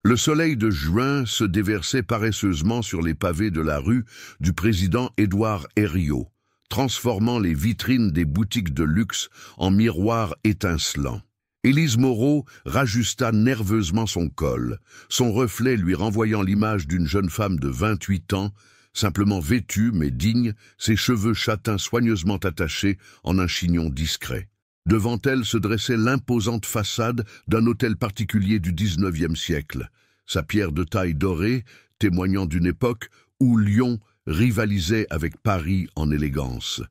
Le soleil de juin se déversait paresseusement sur les pavés de la rue du président Édouard Herriot, transformant les vitrines des boutiques de luxe en miroirs étincelants. Élise Moreau rajusta nerveusement son col, son reflet lui renvoyant l'image d'une jeune femme de 28 ans, simplement vêtue mais digne, ses cheveux châtains soigneusement attachés en un chignon discret. Devant elle se dressait l'imposante façade d'un hôtel particulier du XIXe siècle, sa pierre de taille dorée témoignant d'une époque où Lyon rivalisait avec Paris en élégance.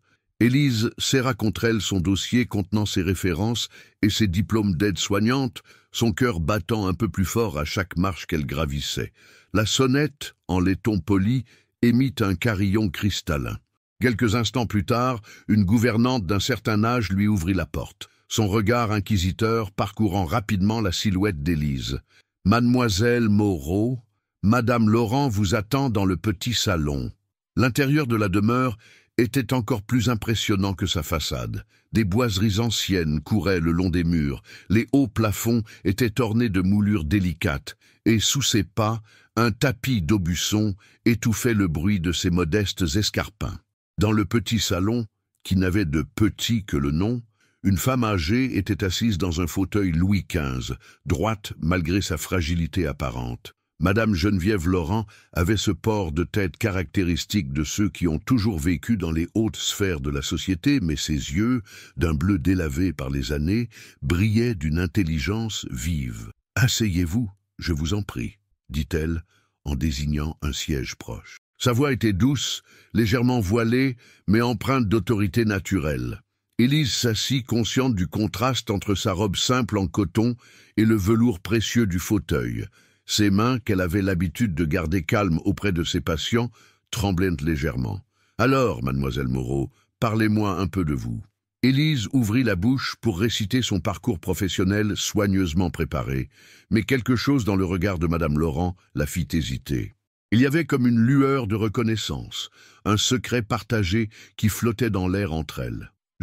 Élise serra contre elle son dossier contenant ses références et ses diplômes d'aide-soignante, son cœur battant un peu plus fort à chaque marche qu'elle gravissait. La sonnette, en laiton poli, émit un carillon cristallin. Quelques instants plus tard, une gouvernante d'un certain âge lui ouvrit la porte, son regard inquisiteur parcourant rapidement la silhouette d'Élise. « Mademoiselle Moreau, Madame Laurent vous attend dans le petit salon. » L'intérieur de la demeure était encore plus impressionnant que sa façade. Des boiseries anciennes couraient le long des murs, les hauts plafonds étaient ornés de moulures délicates, et sous ses pas, un tapis d'aubusson étouffait le bruit de ses modestes escarpins. Dans le petit salon, qui n'avait de petit que le nom, une femme âgée était assise dans un fauteuil Louis XV, droite malgré sa fragilité apparente. Madame Geneviève Laurent avait ce port de tête caractéristique de ceux qui ont toujours vécu dans les hautes sphères de la société, mais ses yeux, d'un bleu délavé par les années, brillaient d'une intelligence vive. « Asseyez-vous, je vous en prie », dit-elle, en désignant un siège proche. Sa voix était douce, légèrement voilée, mais empreinte d'autorité naturelle. Élise s'assit, consciente du contraste entre sa robe simple en coton et le velours précieux du fauteuil. Ses mains, qu'elle avait l'habitude de garder calmes auprès de ses patients, tremblaient légèrement. « Alors, mademoiselle Moreau, parlez-moi un peu de vous. » Élise ouvrit la bouche pour réciter son parcours professionnel soigneusement préparé, mais quelque chose dans le regard de madame Laurent la fit hésiter. Il y avait comme une lueur de reconnaissance, un secret partagé qui flottait dans l'air entre elles. «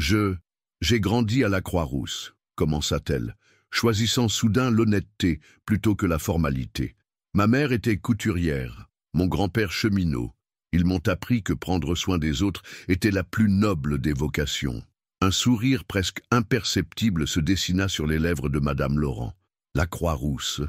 J'ai grandi à la Croix-Rousse », commença-t-elle, choisissant soudain l'honnêteté plutôt que la formalité. Ma mère était couturière, mon grand-père cheminot. Ils m'ont appris que prendre soin des autres était la plus noble des vocations. Un sourire presque imperceptible se dessina sur les lèvres de madame Laurent. La Croix-Rousse.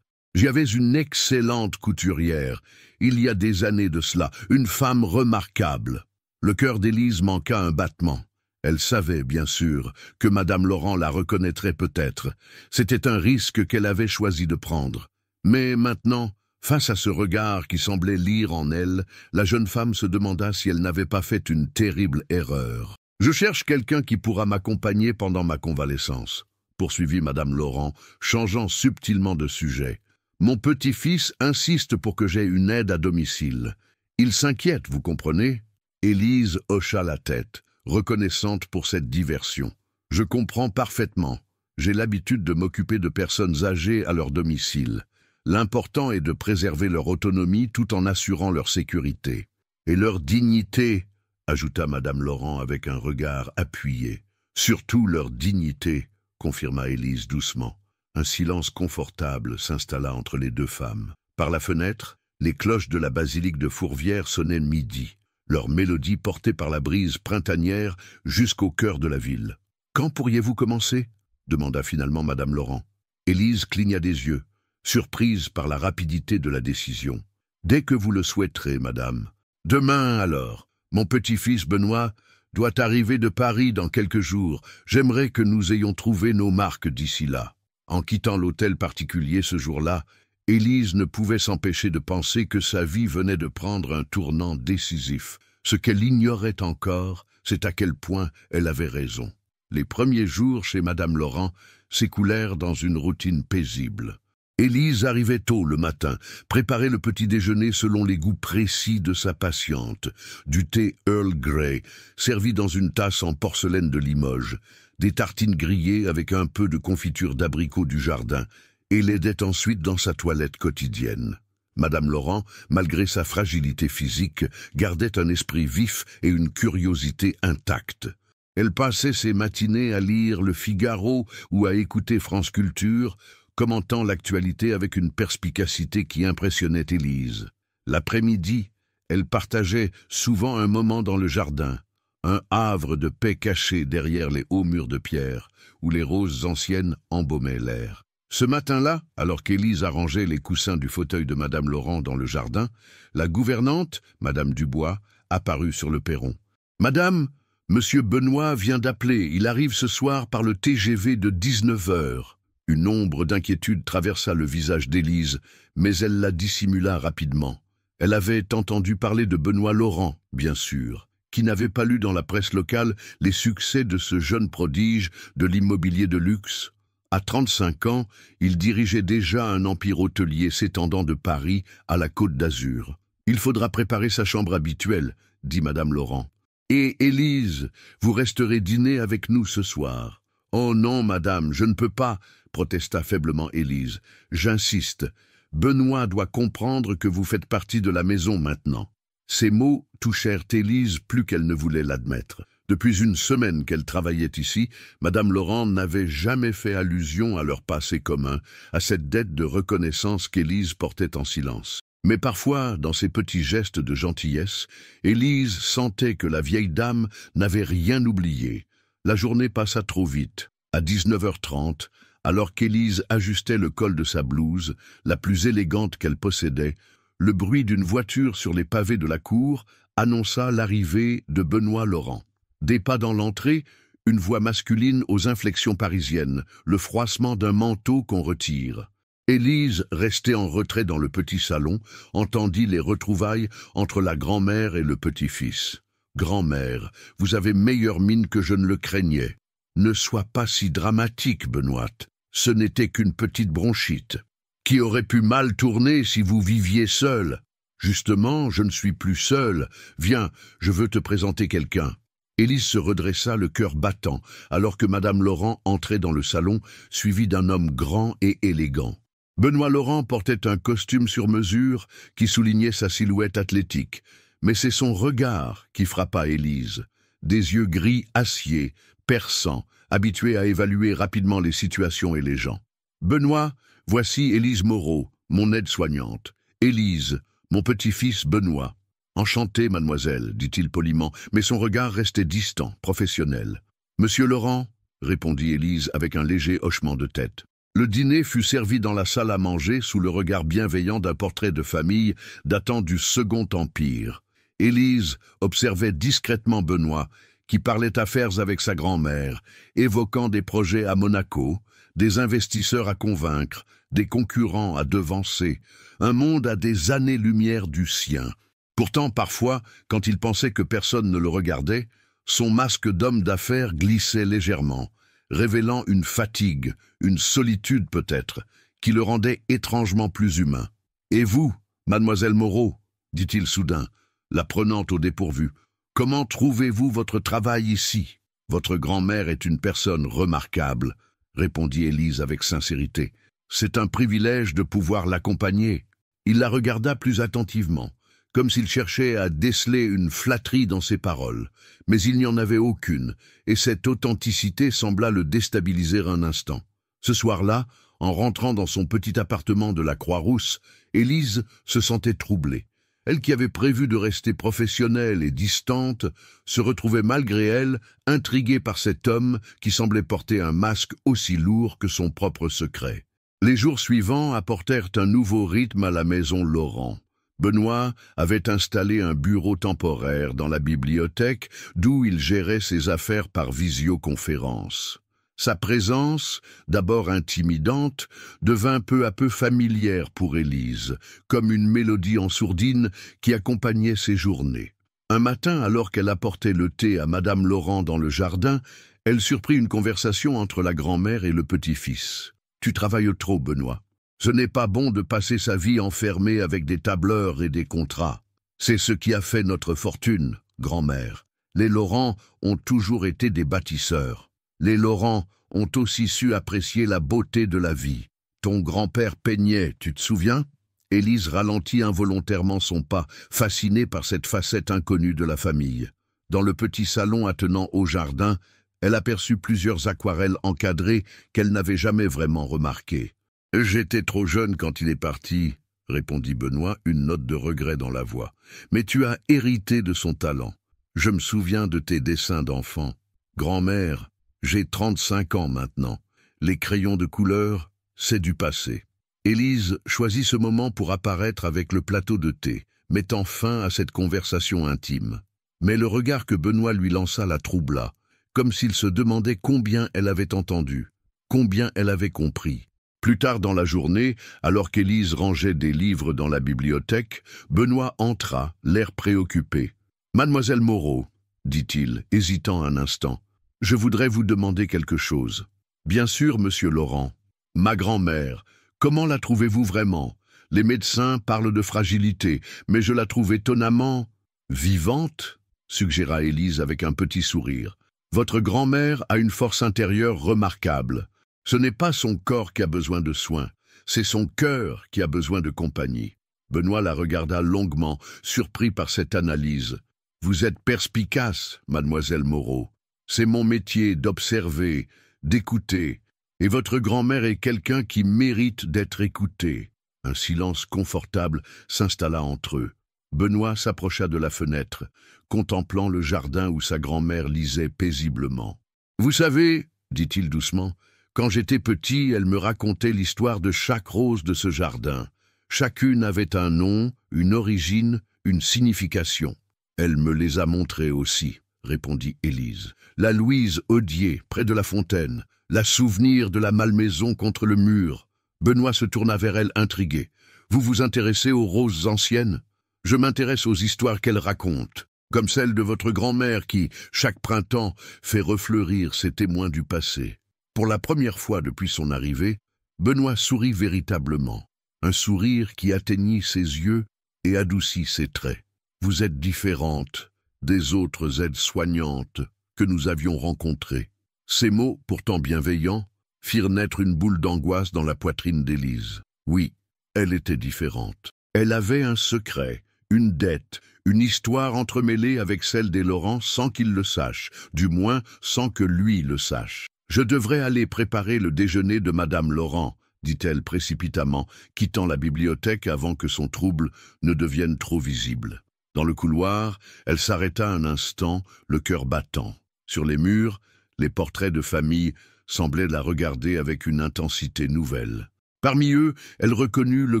J'y avais une excellente couturière, il y a des années de cela, une femme remarquable. Le cœur d'Élise manqua un battement. Elle savait, bien sûr, que madame Laurent la reconnaîtrait peut-être. C'était un risque qu'elle avait choisi de prendre. Mais maintenant, face à ce regard qui semblait lire en elle, la jeune femme se demanda si elle n'avait pas fait une terrible erreur. « Je cherche quelqu'un qui pourra m'accompagner pendant ma convalescence », poursuivit madame Laurent, changeant subtilement de sujet. « Mon petit-fils insiste pour que j'aie une aide à domicile. Il s'inquiète, vous comprenez ?» Élise hocha la tête, reconnaissante pour cette diversion. « Je comprends parfaitement. J'ai l'habitude de m'occuper de personnes âgées à leur domicile. L'important est de préserver leur autonomie tout en assurant leur sécurité. Et leur dignité, ajouta madame Laurent avec un regard appuyé. Surtout leur dignité, confirma Élise doucement. Un silence confortable s'installa entre les deux femmes. Par la fenêtre, les cloches de la basilique de Fourvière sonnaient midi, leur mélodie portée par la brise printanière jusqu'au cœur de la ville. « Quand pourriez-vous commencer » demanda finalement madame Laurent. Élise cligna des yeux, surprise par la rapidité de la décision. « Dès que vous le souhaiterez, madame. Demain, alors. Mon petit-fils Benoît doit arriver de Paris dans quelques jours. J'aimerais que nous ayons trouvé nos marques d'ici là. » En quittant l'hôtel particulier ce jour-là, Élise ne pouvait s'empêcher de penser que sa vie venait de prendre un tournant décisif. Ce qu'elle ignorait encore, c'est à quel point elle avait raison. Les premiers jours chez madame Laurent s'écoulèrent dans une routine paisible. Élise arrivait tôt le matin, préparait le petit déjeuner selon les goûts précis de sa patiente, du thé Earl Grey, servi dans une tasse en porcelaine de Limoges, des tartines grillées avec un peu de confiture d'abricot du jardin, et l'aidait ensuite dans sa toilette quotidienne. Madame Laurent, malgré sa fragilité physique, gardait un esprit vif et une curiosité intacte. Elle passait ses matinées à lire Le Figaro ou à écouter France Culture, commentant l'actualité avec une perspicacité qui impressionnait Élise. L'après-midi, elle partageait souvent un moment dans le jardin, un havre de paix caché derrière les hauts murs de pierre, où les roses anciennes embaumaient l'air. Ce matin-là, alors qu'Élise arrangeait les coussins du fauteuil de Madame Laurent dans le jardin, la gouvernante, Madame Dubois, apparut sur le perron. « Madame, Monsieur Benoît vient d'appeler, il arrive ce soir par le TGV de 19 heures. » Une ombre d'inquiétude traversa le visage d'Élise, mais elle la dissimula rapidement. Elle avait entendu parler de Benoît Laurent, bien sûr. Qui n'avait pas lu dans la presse locale les succès de ce jeune prodige de l'immobilier de luxe? À 35 ans, il dirigeait déjà un empire hôtelier s'étendant de Paris à la Côte d'Azur. « Il faudra préparer sa chambre habituelle, » dit Madame Laurent. « Et Élise, vous resterez dîner avec nous ce soir. »« Oh non, madame, je ne peux pas, » protesta faiblement Élise. « J'insiste. Benoît doit comprendre que vous faites partie de la maison maintenant. » Ces mots touchèrent Élise plus qu'elle ne voulait l'admettre. Depuis une semaine qu'elle travaillait ici, Madame Laurent n'avait jamais fait allusion à leur passé commun, à cette dette de reconnaissance qu'Élise portait en silence. Mais parfois, dans ces petits gestes de gentillesse, Élise sentait que la vieille dame n'avait rien oublié. La journée passa trop vite. À 19h30, alors qu'Élise ajustait le col de sa blouse, la plus élégante qu'elle possédait, le bruit d'une voiture sur les pavés de la cour annonça l'arrivée de Benoît Laurent. Des pas dans l'entrée, une voix masculine aux inflexions parisiennes, le froissement d'un manteau qu'on retire. Élise, restée en retrait dans le petit salon, entendit les retrouvailles entre la grand-mère et le petit-fils. « Grand-mère, vous avez meilleure mine que je ne le craignais. Ne sois pas si dramatique, Benoît. Ce n'était qu'une petite bronchite. Qui aurait pu mal tourner si vous viviez seul? Justement, je ne suis plus seul. Viens, je veux te présenter quelqu'un. » Élise se redressa, le cœur battant, alors que Madame Laurent entrait dans le salon, suivie d'un homme grand et élégant. Benoît Laurent portait un costume sur mesure qui soulignait sa silhouette athlétique, mais c'est son regard qui frappa Élise. Des yeux gris acier, perçants, habitués à évaluer rapidement les situations et les gens. « Benoît, voici Élise Moreau, mon aide-soignante. Élise, mon petit-fils Benoît. »« Enchanté, mademoiselle, » dit-il poliment, mais son regard restait distant, professionnel. « Monsieur Laurent ?» répondit Élise avec un léger hochement de tête. Le dîner fut servi dans la salle à manger sous le regard bienveillant d'un portrait de famille datant du Second Empire. Élise observait discrètement Benoît, qui parlait affaires avec sa grand-mère, évoquant des projets à Monaco, des investisseurs à convaincre, des concurrents à devancer, un monde à des années-lumière du sien. Pourtant, parfois, quand il pensait que personne ne le regardait, son masque d'homme d'affaires glissait légèrement, révélant une fatigue, une solitude peut-être, qui le rendait étrangement plus humain. « Et vous, mademoiselle Moreau ?» dit-il soudain, la prenant au dépourvu. « Comment trouvez-vous votre travail ici? Votre grand-mère est une personne remarquable, » répondit Élise avec sincérité. « C'est un privilège de pouvoir l'accompagner. » Il la regarda plus attentivement, comme s'il cherchait à déceler une flatterie dans ses paroles, mais il n'y en avait aucune, et cette authenticité sembla le déstabiliser un instant. Ce soir-là, en rentrant dans son petit appartement de la Croix-Rousse, Élise se sentait troublée. Elle qui avait prévu de rester professionnelle et distante, se retrouvait malgré elle intriguée par cet homme qui semblait porter un masque aussi lourd que son propre secret. Les jours suivants apportèrent un nouveau rythme à la maison Laurent. Benoît avait installé un bureau temporaire dans la bibliothèque, d'où il gérait ses affaires par visioconférence. Sa présence, d'abord intimidante, devint peu à peu familière pour Élise, comme une mélodie en sourdine qui accompagnait ses journées. Un matin, alors qu'elle apportait le thé à Madame Laurent dans le jardin, elle surprit une conversation entre la grand-mère et le petit-fils. « Tu travailles trop, Benoît. Ce n'est pas bon de passer sa vie enfermée avec des tableurs et des contrats. C'est ce qui a fait notre fortune, grand-mère. Les Laurent ont toujours été des bâtisseurs. Les Laurent ont aussi su apprécier la beauté de la vie. Ton grand-père peignait, tu te souviens ?» Élise ralentit involontairement son pas, fascinée par cette facette inconnue de la famille. Dans le petit salon attenant au jardin, elle aperçut plusieurs aquarelles encadrées qu'elle n'avait jamais vraiment remarquées. J'étais trop jeune quand il est parti, répondit Benoît, une note de regret dans la voix. Mais tu as hérité de son talent. Je me souviens de tes dessins d'enfant. Grand-mère, j'ai 35 ans maintenant. Les crayons de couleur, c'est du passé. Élise choisit ce moment pour apparaître avec le plateau de thé, mettant fin à cette conversation intime. Mais le regard que Benoît lui lança la troubla, comme s'il se demandait combien elle avait entendu, combien elle avait compris. Plus tard dans la journée, alors qu'Élise rangeait des livres dans la bibliothèque, Benoît entra, l'air préoccupé. « Mademoiselle Moreau, dit-il, hésitant un instant, je voudrais vous demander quelque chose. Bien sûr, monsieur Laurent. Ma grand-mère, comment la trouvez-vous vraiment? Les médecins parlent de fragilité, mais je la trouve étonnamment vivante, suggéra Élise avec un petit sourire. Votre grand-mère a une force intérieure remarquable. Ce n'est pas son corps qui a besoin de soins, c'est son cœur qui a besoin de compagnie. Benoît la regarda longuement, surpris par cette analyse. Vous êtes perspicace, mademoiselle Moreau. C'est mon métier d'observer, d'écouter. Et votre grand-mère est quelqu'un qui mérite d'être écouté. Un silence confortable s'installa entre eux. Benoît s'approcha de la fenêtre, contemplant le jardin où sa grand-mère lisait paisiblement. « Vous savez, dit-il doucement, quand j'étais petit, elle me racontait l'histoire de chaque rose de ce jardin. Chacune avait un nom, une origine, une signification. Elle me les a montrées aussi, répondit Élise. La Louise Audier, près de la fontaine, la souvenir de la malmaison contre le mur. Benoît se tourna vers elle intrigué. Vous vous intéressez aux roses anciennes? Je m'intéresse aux histoires qu'elles racontent, comme celle de votre grand-mère qui, chaque printemps, fait refleurir ses témoins du passé. Pour la première fois depuis son arrivée, Benoît sourit véritablement, un sourire qui atteignit ses yeux et adoucit ses traits. Vous êtes différente des autres aides-soignantes que nous avions rencontrées. Ces mots, pourtant bienveillants, firent naître une boule d'angoisse dans la poitrine d'Élise. Oui, elle était différente. Elle avait un secret, une dette, une histoire entremêlée avec celle des Laurent sans qu'il le sache, du moins sans que lui le sache. « Je devrais aller préparer le déjeuner de Madame Laurent », dit-elle précipitamment, quittant la bibliothèque avant que son trouble ne devienne trop visible. Dans le couloir, elle s'arrêta un instant, le cœur battant. Sur les murs, les portraits de famille semblaient la regarder avec une intensité nouvelle. Parmi eux, elle reconnut le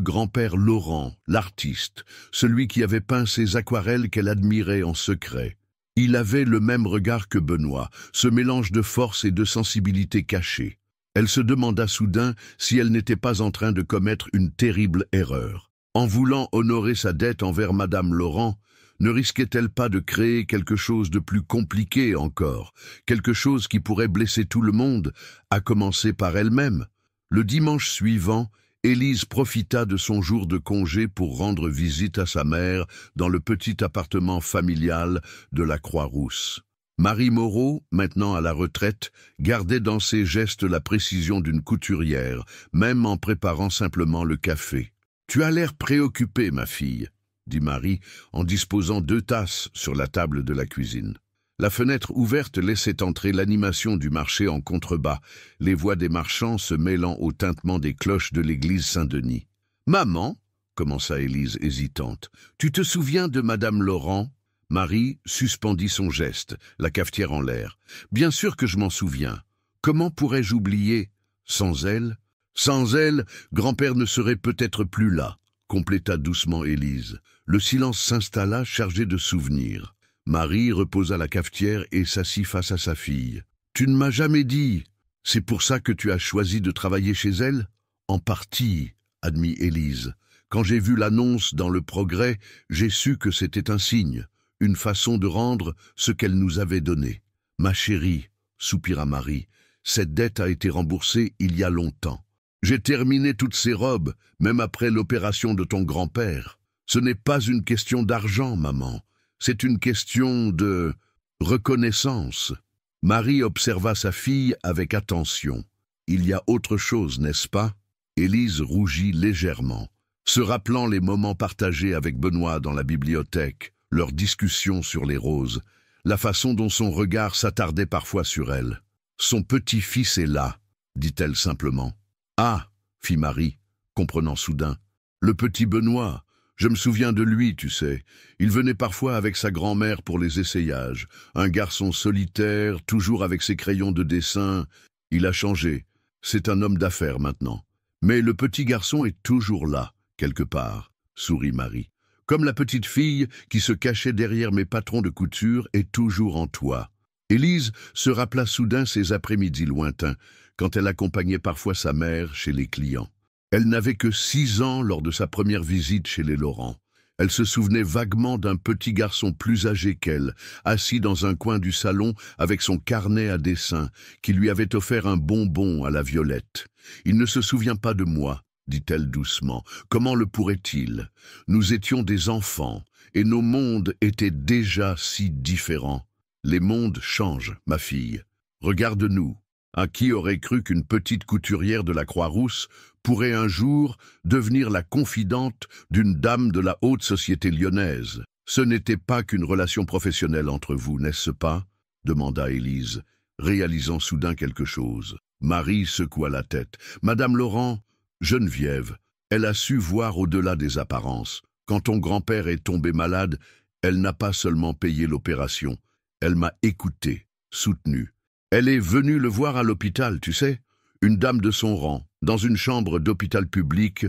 grand-père Laurent, l'artiste, celui qui avait peint ces aquarelles qu'elle admirait en secret. Il avait le même regard que Benoît, ce mélange de force et de sensibilité cachée. Elle se demanda soudain si elle n'était pas en train de commettre une terrible erreur. En voulant honorer sa dette envers Madame Laurent, ne risquait-elle pas de créer quelque chose de plus compliqué encore, quelque chose qui pourrait blesser tout le monde, à commencer par elle-même? Le dimanche suivant, Élise profita de son jour de congé pour rendre visite à sa mère dans le petit appartement familial de la Croix-Rousse. Marie Moreau, maintenant à la retraite, gardait dans ses gestes la précision d'une couturière, même en préparant simplement le café. « Tu as l'air préoccupée, ma fille », dit Marie, en disposant 2 tasses sur la table de la cuisine. La fenêtre ouverte laissait entrer l'animation du marché en contrebas, les voix des marchands se mêlant au tintement des cloches de l'église Saint-Denis. « Maman, » commença Élise hésitante, « tu te souviens de Madame Laurent ?» Marie suspendit son geste, la cafetière en l'air. « Bien sûr que je m'en souviens. Comment pourrais-je oublier? Sans elle, grand-père ne serait peut-être plus là, » compléta doucement Élise. Le silence s'installa, chargé de souvenirs. Marie reposa la cafetière et s'assit face à sa fille. « Tu ne m'as jamais dit. C'est pour ça que tu as choisi de travailler chez elle ?»« En partie, » admit Élise. « Quand j'ai vu l'annonce dans Le Progrès, j'ai su que c'était un signe, une façon de rendre ce qu'elle nous avait donné. Ma chérie, » soupira Marie, « cette dette a été remboursée il y a longtemps. J'ai terminé toutes ces robes, même après l'opération de ton grand-père. Ce n'est pas une question d'argent, maman. C'est une question de reconnaissance. » Marie observa sa fille avec attention. « Il y a autre chose, n'est-ce pas ?» Élise rougit légèrement, se rappelant les moments partagés avec Benoît dans la bibliothèque, leurs discussions sur les roses, la façon dont son regard s'attardait parfois sur elle. « Son petit-fils est là, dit-elle simplement. »« Ah, fit Marie, comprenant soudain. Le petit Benoît, je me souviens de lui, tu sais. Il venait parfois avec sa grand-mère pour les essayages. Un garçon solitaire, toujours avec ses crayons de dessin. Il a changé. C'est un homme d'affaires maintenant. Mais le petit garçon est toujours là, quelque part, sourit Marie. Comme la petite fille qui se cachait derrière mes patrons de couture est toujours en toi. Élise se rappela soudain ses après-midi lointains, quand elle accompagnait parfois sa mère chez les clients. Elle n'avait que 6 ans lors de sa première visite chez les Laurent. Elle se souvenait vaguement d'un petit garçon plus âgé qu'elle, assis dans un coin du salon avec son carnet à dessin, qui lui avait offert un bonbon à la violette. « Il ne se souvient pas de moi, » dit-elle doucement. « Comment le pourrait-il? Nous étions des enfants, et nos mondes étaient déjà si différents. Les mondes changent, ma fille. Regarde-nous. À qui aurait cru qu'une petite couturière de la Croix-Rousse pourrait un jour devenir la confidente d'une dame de la haute société lyonnaise? Ce n'était pas qu'une relation professionnelle entre vous, n'est-ce pas? Demanda Élise, réalisant soudain quelque chose. Marie secoua la tête. Madame Laurent, Geneviève, elle a su voir au-delà des apparences. Quand ton grand-père est tombé malade, elle n'a pas seulement payé l'opération, elle m'a écouté, soutenu. Elle est venue le voir à l'hôpital, tu sais, une dame de son rang, dans une chambre d'hôpital public.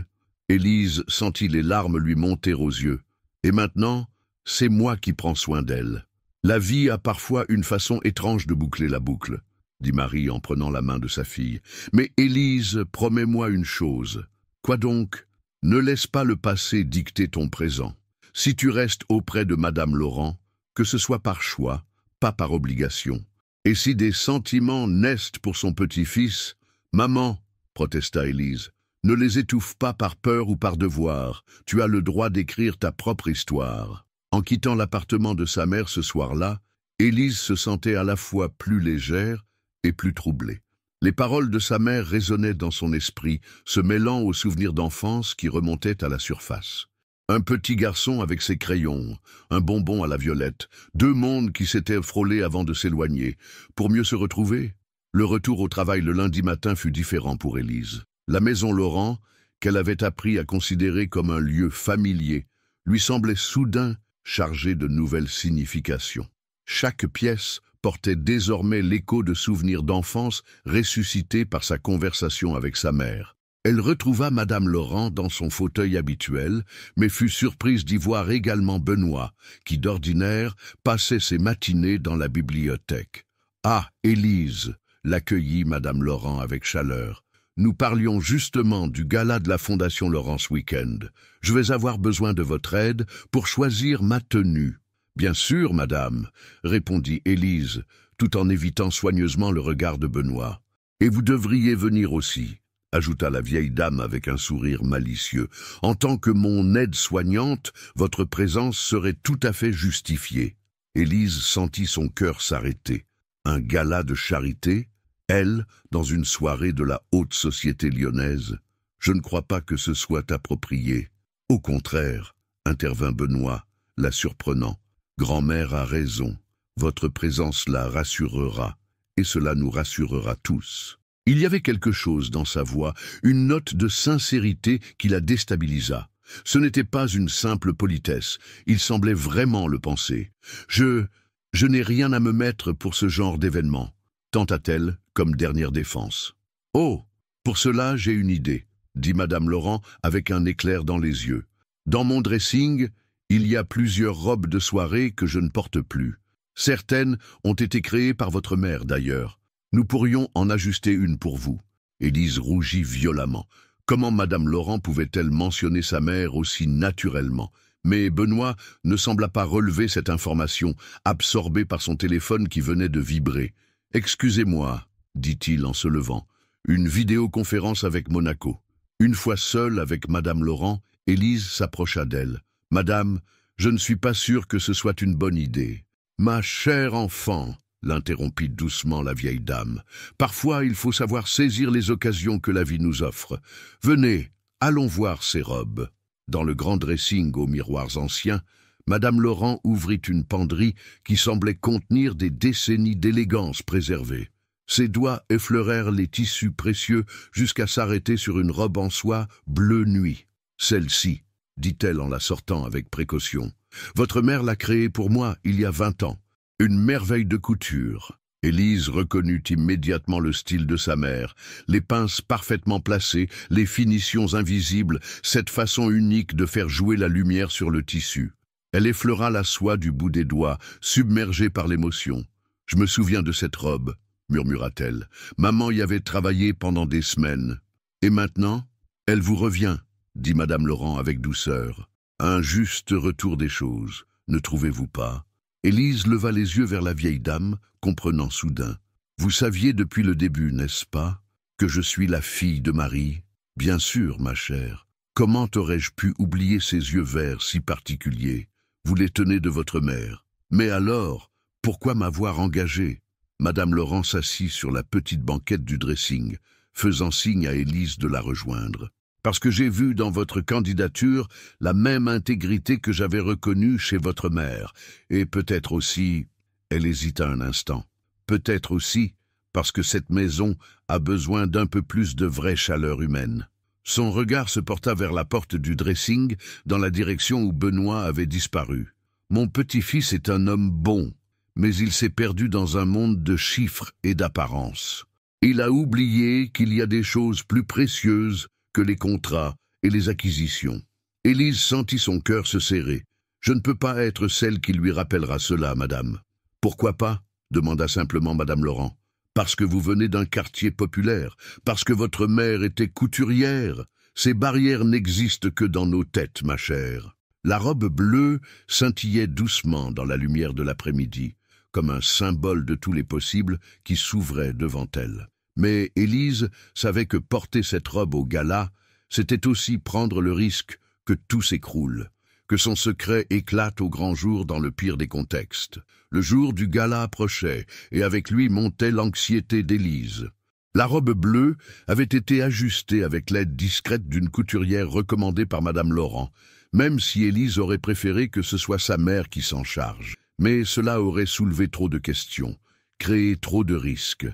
Élise sentit les larmes lui monter aux yeux. Et maintenant, c'est moi qui prends soin d'elle. La vie a parfois une façon étrange de boucler la boucle, dit Marie en prenant la main de sa fille. Mais Élise, promets-moi une chose. Quoi donc? Ne laisse pas le passé dicter ton présent. Si tu restes auprès de Madame Laurent, que ce soit par choix, pas par obligation. Et si des sentiments naissent pour son petit-fils, maman, protesta Élise, ne les étouffe pas par peur ou par devoir. Tu as le droit d'écrire ta propre histoire. En quittant l'appartement de sa mère ce soir-là, Élise se sentait à la fois plus légère et plus troublée. Les paroles de sa mère résonnaient dans son esprit, se mêlant aux souvenirs d'enfance qui remontaient à la surface. Un petit garçon avec ses crayons, un bonbon à la violette, 2 mondes qui s'étaient frôlés avant de s'éloigner. Pour mieux se retrouver, le retour au travail le lundi matin fut différent pour Élise. La maison Laurent, qu'elle avait appris à considérer comme un lieu familier, lui semblait soudain chargée de nouvelles significations. Chaque pièce portait désormais l'écho de souvenirs d'enfance ressuscités par sa conversation avec sa mère. Elle retrouva Madame Laurent dans son fauteuil habituel, mais fut surprise d'y voir également Benoît, qui d'ordinaire passait ses matinées dans la bibliothèque. « Ah, Élise !» l'accueillit Madame Laurent avec chaleur. « Nous parlions justement du gala de la Fondation Laurent ce week-end. Je vais avoir besoin de votre aide pour choisir ma tenue. »« Bien sûr, madame, » répondit Élise, tout en évitant soigneusement le regard de Benoît. « Et vous devriez venir aussi. » ajouta la vieille dame avec un sourire malicieux. « En tant que mon aide-soignante, votre présence serait tout à fait justifiée. » Élise sentit son cœur s'arrêter. Un gala de charité? Elle, dans une soirée de la haute société lyonnaise? Je ne crois pas que ce soit approprié. Au contraire, intervint Benoît, la surprenant. Grand-mère a raison. Votre présence la rassurera, et cela nous rassurera tous. Il y avait quelque chose dans sa voix, une note de sincérité qui la déstabilisa. Ce n'était pas une simple politesse, il semblait vraiment le penser. Je n'ai rien à me mettre pour ce genre d'événement, tenta-t-elle comme dernière défense. « Oh, pour cela j'ai une idée, » dit Madame Laurent avec un éclair dans les yeux. « Dans mon dressing, il y a plusieurs robes de soirée que je ne porte plus. Certaines ont été créées par votre mère d'ailleurs. Nous pourrions en ajuster une pour vous. » Élise rougit violemment. Comment Madame Laurent pouvait-elle mentionner sa mère aussi naturellement? Mais Benoît ne sembla pas relever cette information, absorbé par son téléphone qui venait de vibrer. « Excusez-moi, » dit-il en se levant. « Une vidéoconférence avec Monaco. » Une fois seule avec Madame Laurent, Élise s'approcha d'elle. « Madame, je ne suis pas sûre que ce soit une bonne idée. »« Ma chère enfant, » l'interrompit doucement la vieille dame. « Parfois, il faut savoir saisir les occasions que la vie nous offre. Venez, allons voir ces robes. » Dans le grand dressing aux miroirs anciens, Madame Laurent ouvrit une penderie qui semblait contenir des décennies d'élégance préservée. Ses doigts effleurèrent les tissus précieux jusqu'à s'arrêter sur une robe en soie bleu nuit. « Celle-ci, dit-elle en la sortant avec précaution. Votre mère l'a créée pour moi il y a 20 ans. Une merveille de couture. » Élise reconnut immédiatement le style de sa mère, les pinces parfaitement placées, les finitions invisibles, cette façon unique de faire jouer la lumière sur le tissu. Elle effleura la soie du bout des doigts, submergée par l'émotion. « Je me souviens de cette robe, » murmura-t-elle. « Maman y avait travaillé pendant des semaines. Et maintenant, elle vous revient, » dit Madame Laurent avec douceur. « Un juste retour des choses, ne trouvez-vous pas ?» Élise leva les yeux vers la vieille dame, comprenant soudain. « Vous saviez depuis le début, n'est-ce pas, que je suis la fille de Marie ? Bien sûr, ma chère. Comment aurais-je pu oublier ces yeux verts si particuliers ? Vous les tenez de votre mère. Mais alors, pourquoi m'avoir engagé ?» Madame Laurent s'assit sur la petite banquette du dressing, faisant signe à Élise de la rejoindre. « Parce que j'ai vu dans votre candidature la même intégrité que j'avais reconnue chez votre mère, et peut-être aussi... » Elle hésita un instant. « Peut-être aussi parce que cette maison a besoin d'un peu plus de vraie chaleur humaine. » Son regard se porta vers la porte du dressing, dans la direction où Benoît avait disparu. « Mon petit-fils est un homme bon, mais il s'est perdu dans un monde de chiffres et d'apparences. Il a oublié qu'il y a des choses plus précieuses que les contrats et les acquisitions. » Élise sentit son cœur se serrer. « Je ne peux pas être celle qui lui rappellera cela, madame. »« Pourquoi pas ?» demanda simplement Madame Laurent. « Parce que vous venez d'un quartier populaire, parce que votre mère était couturière. Ces barrières n'existent que dans nos têtes, ma chère. » La robe bleue scintillait doucement dans la lumière de l'après-midi, comme un symbole de tous les possibles qui s'ouvrait devant elle. Mais Élise savait que porter cette robe au gala, c'était aussi prendre le risque que tout s'écroule, que son secret éclate au grand jour dans le pire des contextes. Le jour du gala approchait, et avec lui montait l'anxiété d'Élise. La robe bleue avait été ajustée avec l'aide discrète d'une couturière recommandée par Madame Laurent, même si Élise aurait préféré que ce soit sa mère qui s'en charge. Mais cela aurait soulevé trop de questions, créé trop de risques.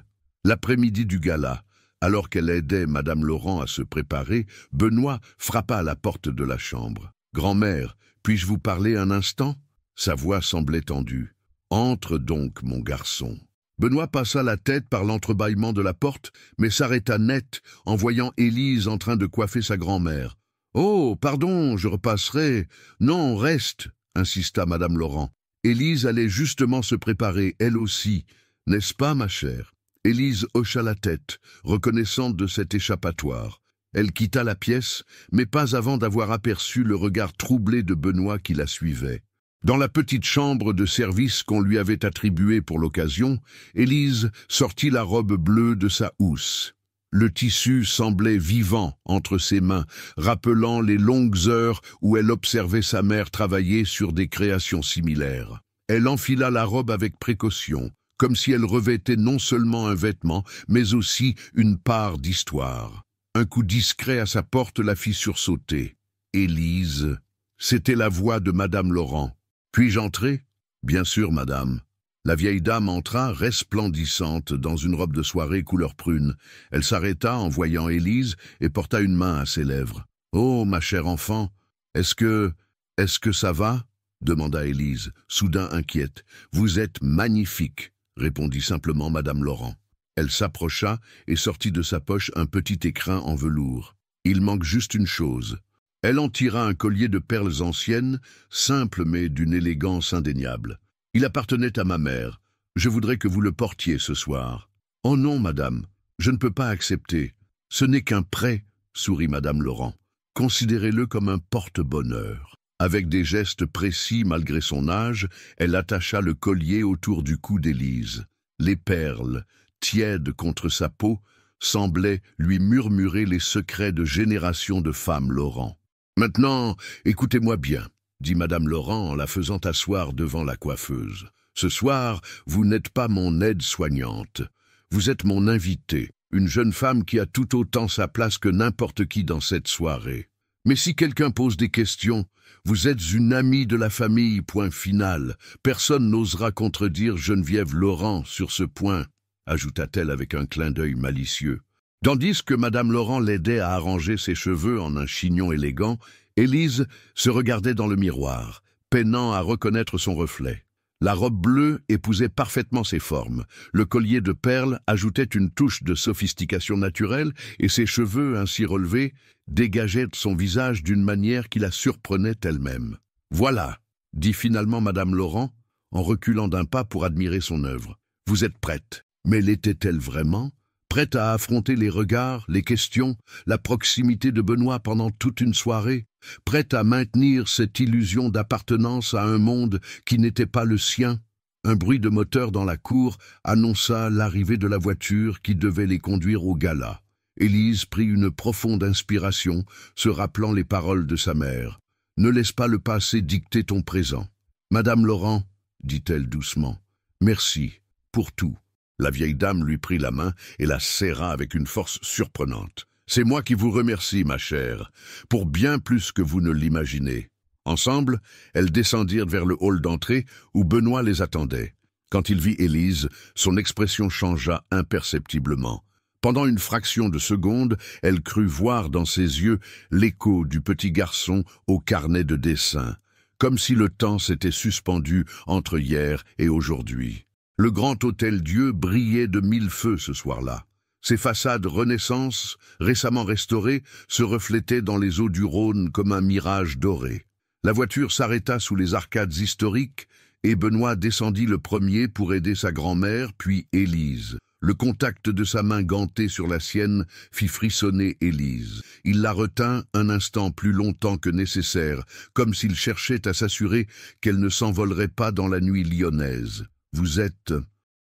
L'après-midi du gala, alors qu'elle aidait Madame Laurent à se préparer, Benoît frappa à la porte de la chambre. « Grand-mère, puis-je vous parler un instant ?» Sa voix semblait tendue. « Entre donc, mon garçon. » Benoît passa la tête par l'entrebâillement de la porte, mais s'arrêta net en voyant Élise en train de coiffer sa grand-mère. « Oh, pardon, je repasserai. »« Non, reste, » insista Madame Laurent. Élise allait justement se préparer, elle aussi. « N'est-ce pas, ma chère ?» Élise hocha la tête, reconnaissante de cet échappatoire. Elle quitta la pièce, mais pas avant d'avoir aperçu le regard troublé de Benoît qui la suivait. Dans la petite chambre de service qu'on lui avait attribuée pour l'occasion, Élise sortit la robe bleue de sa housse. Le tissu semblait vivant entre ses mains, rappelant les longues heures où elle observait sa mère travailler sur des créations similaires. Elle enfila la robe avec précaution, comme si elle revêtait non seulement un vêtement, mais aussi une part d'histoire. Un coup discret à sa porte la fit sursauter. « Élise !» C'était la voix de Madame Laurent. « Puis-je entrer ?»« Bien sûr, madame. » La vieille dame entra, resplendissante, dans une robe de soirée couleur prune. Elle s'arrêta en voyant Élise et porta une main à ses lèvres. « Oh, ma chère enfant, est-ce que ça va ?» demanda Élise, soudain inquiète. « Vous êtes magnifique !» répondit simplement Madame Laurent. Elle s'approcha et sortit de sa poche un petit écrin en velours. « Il manque juste une chose. » Elle en tira un collier de perles anciennes, simple mais d'une élégance indéniable. « Il appartenait à ma mère. Je voudrais que vous le portiez ce soir. »« Oh non, madame, je ne peux pas accepter. Ce n'est qu'un prêt, » sourit Madame Laurent. « Considérez-le comme un porte-bonheur. » Avec des gestes précis malgré son âge, elle attacha le collier autour du cou d'Élise. Les perles, tièdes contre sa peau, semblaient lui murmurer les secrets de générations de femmes Laurent. « Maintenant, écoutez-moi bien, » dit Madame Laurent en la faisant asseoir devant la coiffeuse. « Ce soir, vous n'êtes pas mon aide-soignante. Vous êtes mon invitée, une jeune femme qui a tout autant sa place que n'importe qui dans cette soirée. Mais si quelqu'un pose des questions, vous êtes une amie de la famille, point final. Personne n'osera contredire Geneviève Laurent sur ce point. ajouta-t-elle avec un clin d'œil malicieux. Tandis que Madame Laurent l'aidait à arranger ses cheveux en un chignon élégant, Élise se regardait dans le miroir, peinant à reconnaître son reflet. La robe bleue épousait parfaitement ses formes, le collier de perles ajoutait une touche de sophistication naturelle et ses cheveux, ainsi relevés, dégageaient son visage d'une manière qui la surprenait elle-même. « Voilà », dit finalement Madame Laurent, en reculant d'un pas pour admirer son œuvre. « Vous êtes prête. » Mais l'était-elle vraiment ? Prête à affronter les regards, les questions, la proximité de Benoît pendant toute une soirée, prête à maintenir cette illusion d'appartenance à un monde qui n'était pas le sien. Un bruit de moteur dans la cour annonça l'arrivée de la voiture qui devait les conduire au gala. Élise prit une profonde inspiration, se rappelant les paroles de sa mère. « Ne laisse pas le passé dicter ton présent. »« Madame Laurent, » dit-elle doucement, « merci pour tout. » La vieille dame lui prit la main et la serra avec une force surprenante. « C'est moi qui vous remercie, ma chère, pour bien plus que vous ne l'imaginez. » Ensemble, elles descendirent vers le hall d'entrée où Benoît les attendait. Quand il vit Élise, son expression changea imperceptiblement. Pendant une fraction de seconde, elle crut voir dans ses yeux l'écho du petit garçon au carnet de dessin, comme si le temps s'était suspendu entre hier et aujourd'hui. Le grand hôtel-Dieu brillait de mille feux ce soir-là. Ses façades Renaissance, récemment restaurées, se reflétaient dans les eaux du Rhône comme un mirage doré. La voiture s'arrêta sous les arcades historiques et Benoît descendit le premier pour aider sa grand-mère, puis Élise. Le contact de sa main gantée sur la sienne fit frissonner Élise. Il la retint un instant plus longtemps que nécessaire, comme s'il cherchait à s'assurer qu'elle ne s'envolerait pas dans la nuit lyonnaise. « Vous êtes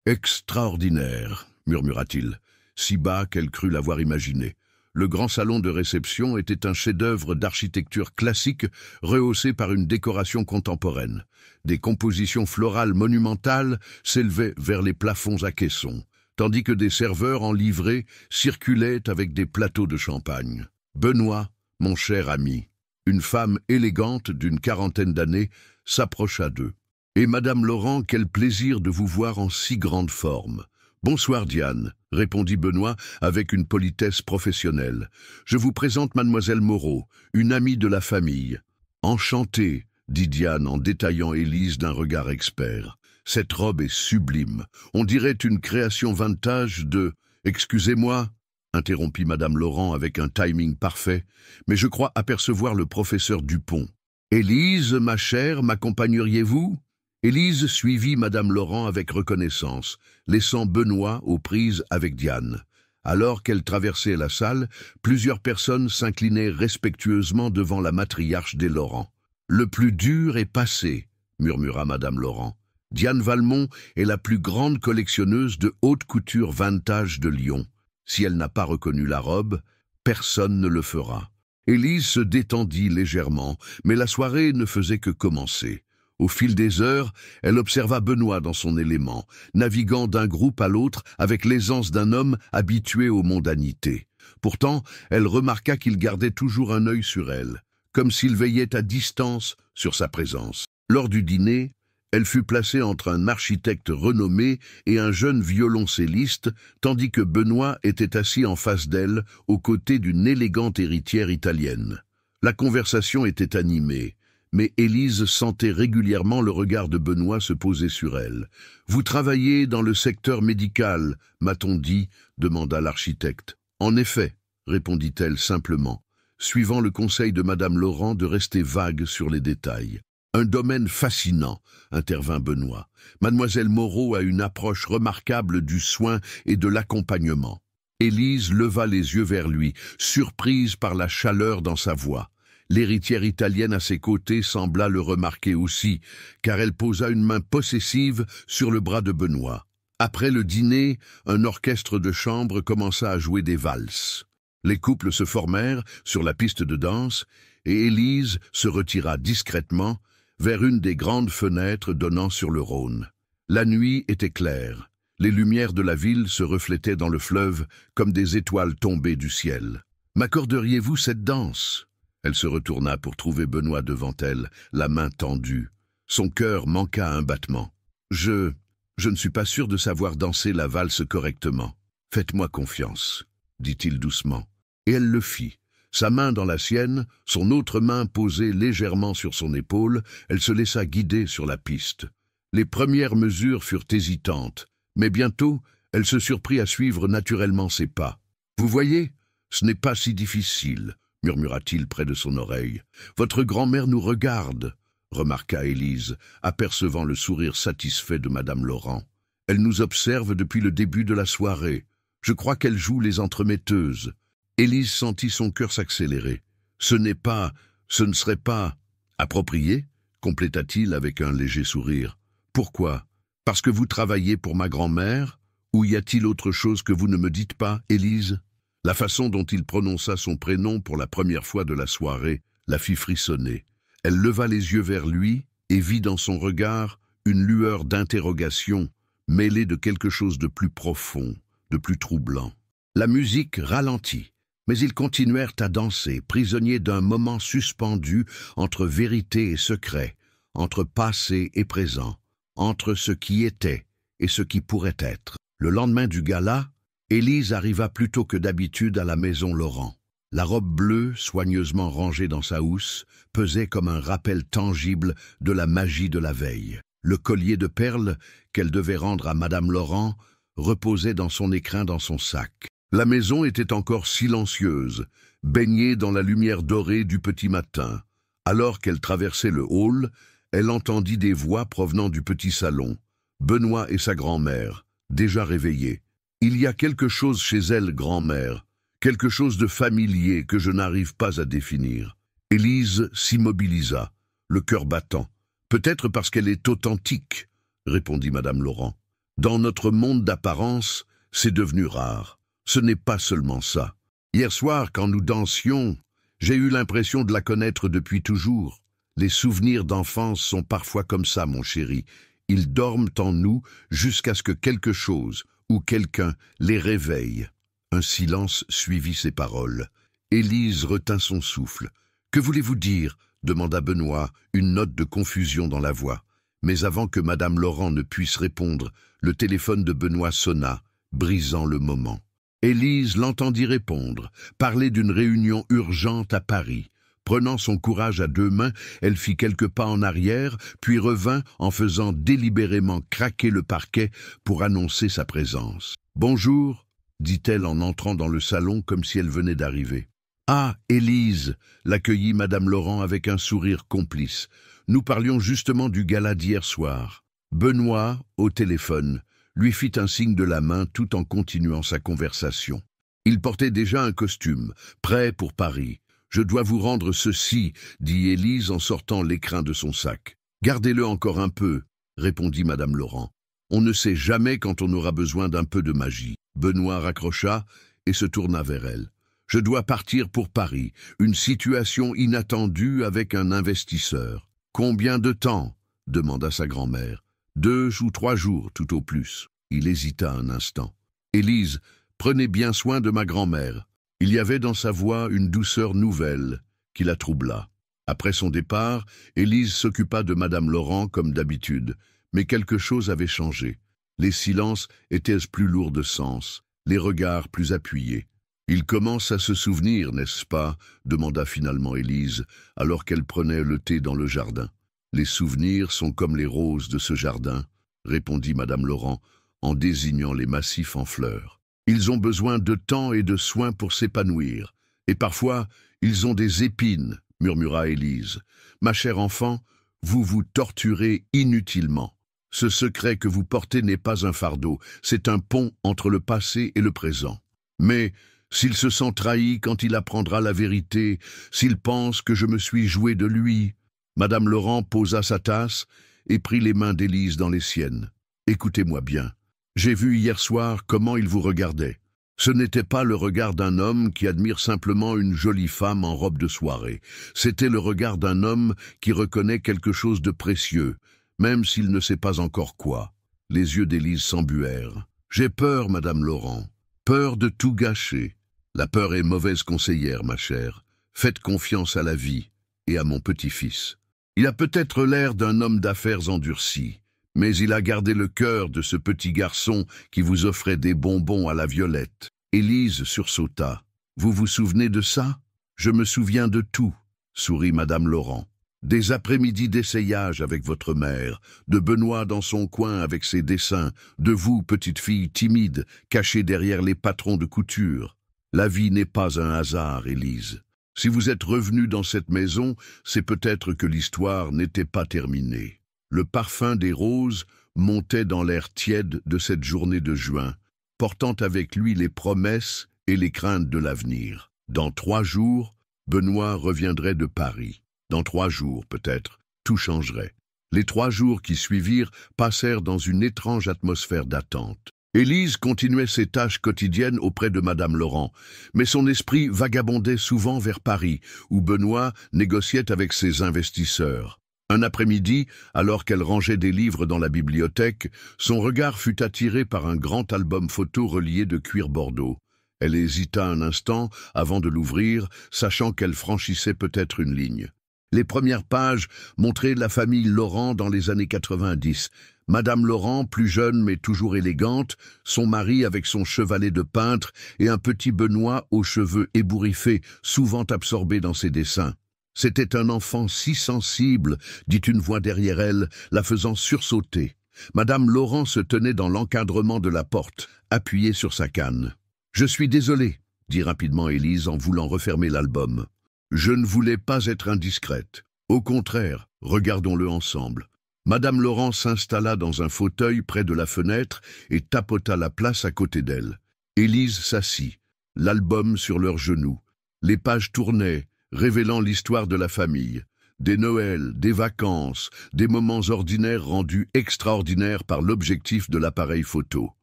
extraordinaire », murmura-t-il, si bas qu'elle crut l'avoir imaginé. Le grand salon de réception était un chef-d'œuvre d'architecture classique rehaussé par une décoration contemporaine. Des compositions florales monumentales s'élevaient vers les plafonds à caissons, tandis que des serveurs en livrée circulaient avec des plateaux de champagne. « Benoît, mon cher ami », une femme élégante d'une quarantaine d'années s'approcha d'eux. « Et Madame Laurent, quel plaisir de vous voir en si grande forme. »« Bonsoir Diane, » répondit Benoît avec une politesse professionnelle. « Je vous présente Mademoiselle Moreau, une amie de la famille. »« Enchantée, » dit Diane en détaillant Élise d'un regard expert. « Cette robe est sublime. On dirait une création vintage de... »« Excusez-moi, » interrompit Madame Laurent avec un timing parfait, « mais je crois apercevoir le professeur Dupont. »« Élise, ma chère, m'accompagneriez-vous » Élise suivit Madame Laurent avec reconnaissance, laissant Benoît aux prises avec Diane. Alors qu'elle traversait la salle, plusieurs personnes s'inclinaient respectueusement devant la matriarche des Laurent. « Le plus dur est passé, » murmura Madame Laurent. « Diane Valmont est la plus grande collectionneuse de haute couture vintage de Lyon. Si elle n'a pas reconnu la robe, personne ne le fera. » Élise se détendit légèrement, mais la soirée ne faisait que commencer. Au fil des heures, elle observa Benoît dans son élément, naviguant d'un groupe à l'autre avec l'aisance d'un homme habitué aux mondanités. Pourtant, elle remarqua qu'il gardait toujours un œil sur elle, comme s'il veillait à distance sur sa présence. Lors du dîner, elle fut placée entre un architecte renommé et un jeune violoncelliste, tandis que Benoît était assis en face d'elle, aux côtés d'une élégante héritière italienne. La conversation était animée, mais Élise sentait régulièrement le regard de Benoît se poser sur elle. « Vous travaillez dans le secteur médical, m'a-t-on dit ?» demanda l'architecte. « En effet, » répondit-elle simplement, suivant le conseil de Madame Laurent de rester vague sur les détails. « Un domaine fascinant, » intervint Benoît. « Mademoiselle Moreau a une approche remarquable du soin et de l'accompagnement. » Élise leva les yeux vers lui, surprise par la chaleur dans sa voix. L'héritière italienne à ses côtés sembla le remarquer aussi, car elle posa une main possessive sur le bras de Benoît. Après le dîner, un orchestre de chambre commença à jouer des valses. Les couples se formèrent sur la piste de danse, et Élise se retira discrètement vers une des grandes fenêtres donnant sur le Rhône. La nuit était claire. Les lumières de la ville se reflétaient dans le fleuve comme des étoiles tombées du ciel. « M'accorderiez-vous cette danse ?» Elle se retourna pour trouver Benoît devant elle, la main tendue. Son cœur manqua un battement. « Je Je ne suis pas sûr de savoir danser la valse correctement. Faites-moi confiance, dit-il doucement. Et elle le fit. Sa main dans la sienne, son autre main posée légèrement sur son épaule, elle se laissa guider sur la piste. Les premières mesures furent hésitantes, mais bientôt, elle se surprit à suivre naturellement ses pas. « Vous voyez, ce n'est pas si difficile, » murmura-t-il près de son oreille. « Votre grand-mère nous regarde, » remarqua Élise, apercevant le sourire satisfait de Madame Laurent. « Elle nous observe depuis le début de la soirée. Je crois qu'elle joue les entremetteuses. » Élise sentit son cœur s'accélérer. « Ce ne serait pas approprié ?» compléta-t-il avec un léger sourire. « Pourquoi? Parce que vous travaillez pour ma grand-mère? Ou y a-t-il autre chose que vous ne me dites pas, Élise ?» La façon dont il prononça son prénom pour la première fois de la soirée la fit frissonner. Elle leva les yeux vers lui et vit dans son regard une lueur d'interrogation mêlée de quelque chose de plus profond, de plus troublant. La musique ralentit, mais ils continuèrent à danser, prisonniers d'un moment suspendu entre vérité et secret, entre passé et présent, entre ce qui était et ce qui pourrait être. Le lendemain du gala, Élise arriva plus tôt que d'habitude à la maison Laurent. La robe bleue, soigneusement rangée dans sa housse, pesait comme un rappel tangible de la magie de la veille. Le collier de perles qu'elle devait rendre à Madame Laurent reposait dans son écrin dans son sac. La maison était encore silencieuse, baignée dans la lumière dorée du petit matin. Alors qu'elle traversait le hall, elle entendit des voix provenant du petit salon. Benoît et sa grand-mère, déjà réveillés. « Il y a quelque chose chez elle, grand-mère, quelque chose de familier que je n'arrive pas à définir. » Élise s'immobilisa, le cœur battant. « Peut-être parce qu'elle est authentique, » répondit Madame Laurent. « Dans notre monde d'apparence, c'est devenu rare. Ce n'est pas seulement ça. Hier soir, quand nous dansions, j'ai eu l'impression de la connaître depuis toujours. Les souvenirs d'enfance sont parfois comme ça, mon chéri. Ils dorment en nous jusqu'à ce que quelque chose ou quelqu'un les réveille. » Un silence suivit ces paroles. Élise retint son souffle. « Que voulez-vous dire ?» demanda Benoît, une note de confusion dans la voix. Mais avant que Madame Laurent ne puisse répondre, le téléphone de Benoît sonna, brisant le moment. Élise l'entendit répondre, parler d'une réunion urgente à Paris. Prenant son courage à deux mains, elle fit quelques pas en arrière, puis revint en faisant délibérément craquer le parquet pour annoncer sa présence. « Bonjour », dit-elle en entrant dans le salon comme si elle venait d'arriver. « Ah, Élise », l'accueillit Madame Laurent avec un sourire complice. « Nous parlions justement du gala d'hier soir. » Benoît, au téléphone, lui fit un signe de la main tout en continuant sa conversation. Il portait déjà un costume, prêt pour Paris. « Je dois vous rendre ceci, » dit Élise en sortant l'écrin de son sac. « Gardez-le encore un peu, » répondit Madame Laurent. « On ne sait jamais quand on aura besoin d'un peu de magie. » Benoît raccrocha et se tourna vers elle. « Je dois partir pour Paris, une situation inattendue avec un investisseur. »« Combien de temps ?» demanda sa grand-mère. « 2 ou 3 jours, tout au plus. » Il hésita un instant. « Élise, prenez bien soin de ma grand-mère. » Il y avait dans sa voix une douceur nouvelle qui la troubla. Après son départ, Élise s'occupa de Madame Laurent comme d'habitude, mais quelque chose avait changé. Les silences étaient plus lourds de sens, les regards plus appuyés. « Il commence à se souvenir, n'est-ce pas ?» demanda finalement Élise, alors qu'elle prenait le thé dans le jardin. « Les souvenirs sont comme les roses de ce jardin, » répondit Madame Laurent, en désignant les massifs en fleurs. Ils ont besoin de temps et de soins pour s'épanouir. Et parfois, ils ont des épines, murmura Élise. Ma chère enfant, vous vous torturez inutilement. Ce secret que vous portez n'est pas un fardeau, c'est un pont entre le passé et le présent. Mais s'il se sent trahi quand il apprendra la vérité, s'il pense que je me suis joué de lui... Madame Laurent posa sa tasse et prit les mains d'Élise dans les siennes. Écoutez-moi bien. J'ai vu hier soir comment il vous regardait. Ce n'était pas le regard d'un homme qui admire simplement une jolie femme en robe de soirée. C'était le regard d'un homme qui reconnaît quelque chose de précieux, même s'il ne sait pas encore quoi. Les yeux d'Élise s'embuèrent. « J'ai peur, Madame Laurent, peur de tout gâcher. La peur est mauvaise conseillère, ma chère. Faites confiance à la vie et à mon petit-fils. Il a peut-être l'air d'un homme d'affaires endurci, Mais il a gardé le cœur de ce petit garçon qui vous offrait des bonbons à la violette. » Élise sursauta. « Vous vous souvenez de ça ? » »« Je me souviens de tout, » sourit Madame Laurent. « Des après-midi d'essayage avec votre mère, de Benoît dans son coin avec ses dessins, de vous, petite fille timide, cachée derrière les patrons de couture. La vie n'est pas un hasard, Élise. Si vous êtes revenue dans cette maison, c'est peut-être que l'histoire n'était pas terminée. » Le parfum des roses montait dans l'air tiède de cette journée de juin, portant avec lui les promesses et les craintes de l'avenir. Dans 3 jours, Benoît reviendrait de Paris. Dans 3 jours, peut-être, tout changerait. Les 3 jours qui suivirent passèrent dans une étrange atmosphère d'attente. Élise continuait ses tâches quotidiennes auprès de Madame Laurent, mais son esprit vagabondait souvent vers Paris, où Benoît négociait avec ses investisseurs. Un après-midi, alors qu'elle rangeait des livres dans la bibliothèque, son regard fut attiré par un grand album photo relié de cuir bordeaux. Elle hésita un instant avant de l'ouvrir, sachant qu'elle franchissait peut-être une ligne. Les premières pages montraient la famille Laurent dans les années 90. Madame Laurent, plus jeune mais toujours élégante, son mari avec son chevalet de peintre et un petit Benoît aux cheveux ébouriffés, souvent absorbé dans ses dessins. « C'était un enfant si sensible », dit une voix derrière elle, la faisant sursauter. Madame Laurent se tenait dans l'encadrement de la porte, appuyée sur sa canne. « Je suis désolée », dit rapidement Élise en voulant refermer l'album. « Je ne voulais pas être indiscrète. Au contraire, regardons-le ensemble. » Madame Laurent s'installa dans un fauteuil près de la fenêtre et tapota la place à côté d'elle. Élise s'assit, l'album sur leurs genoux. Les pages tournaient, révélant l'histoire de la famille. Des Noëls, des vacances, des moments ordinaires rendus extraordinaires par l'objectif de l'appareil photo.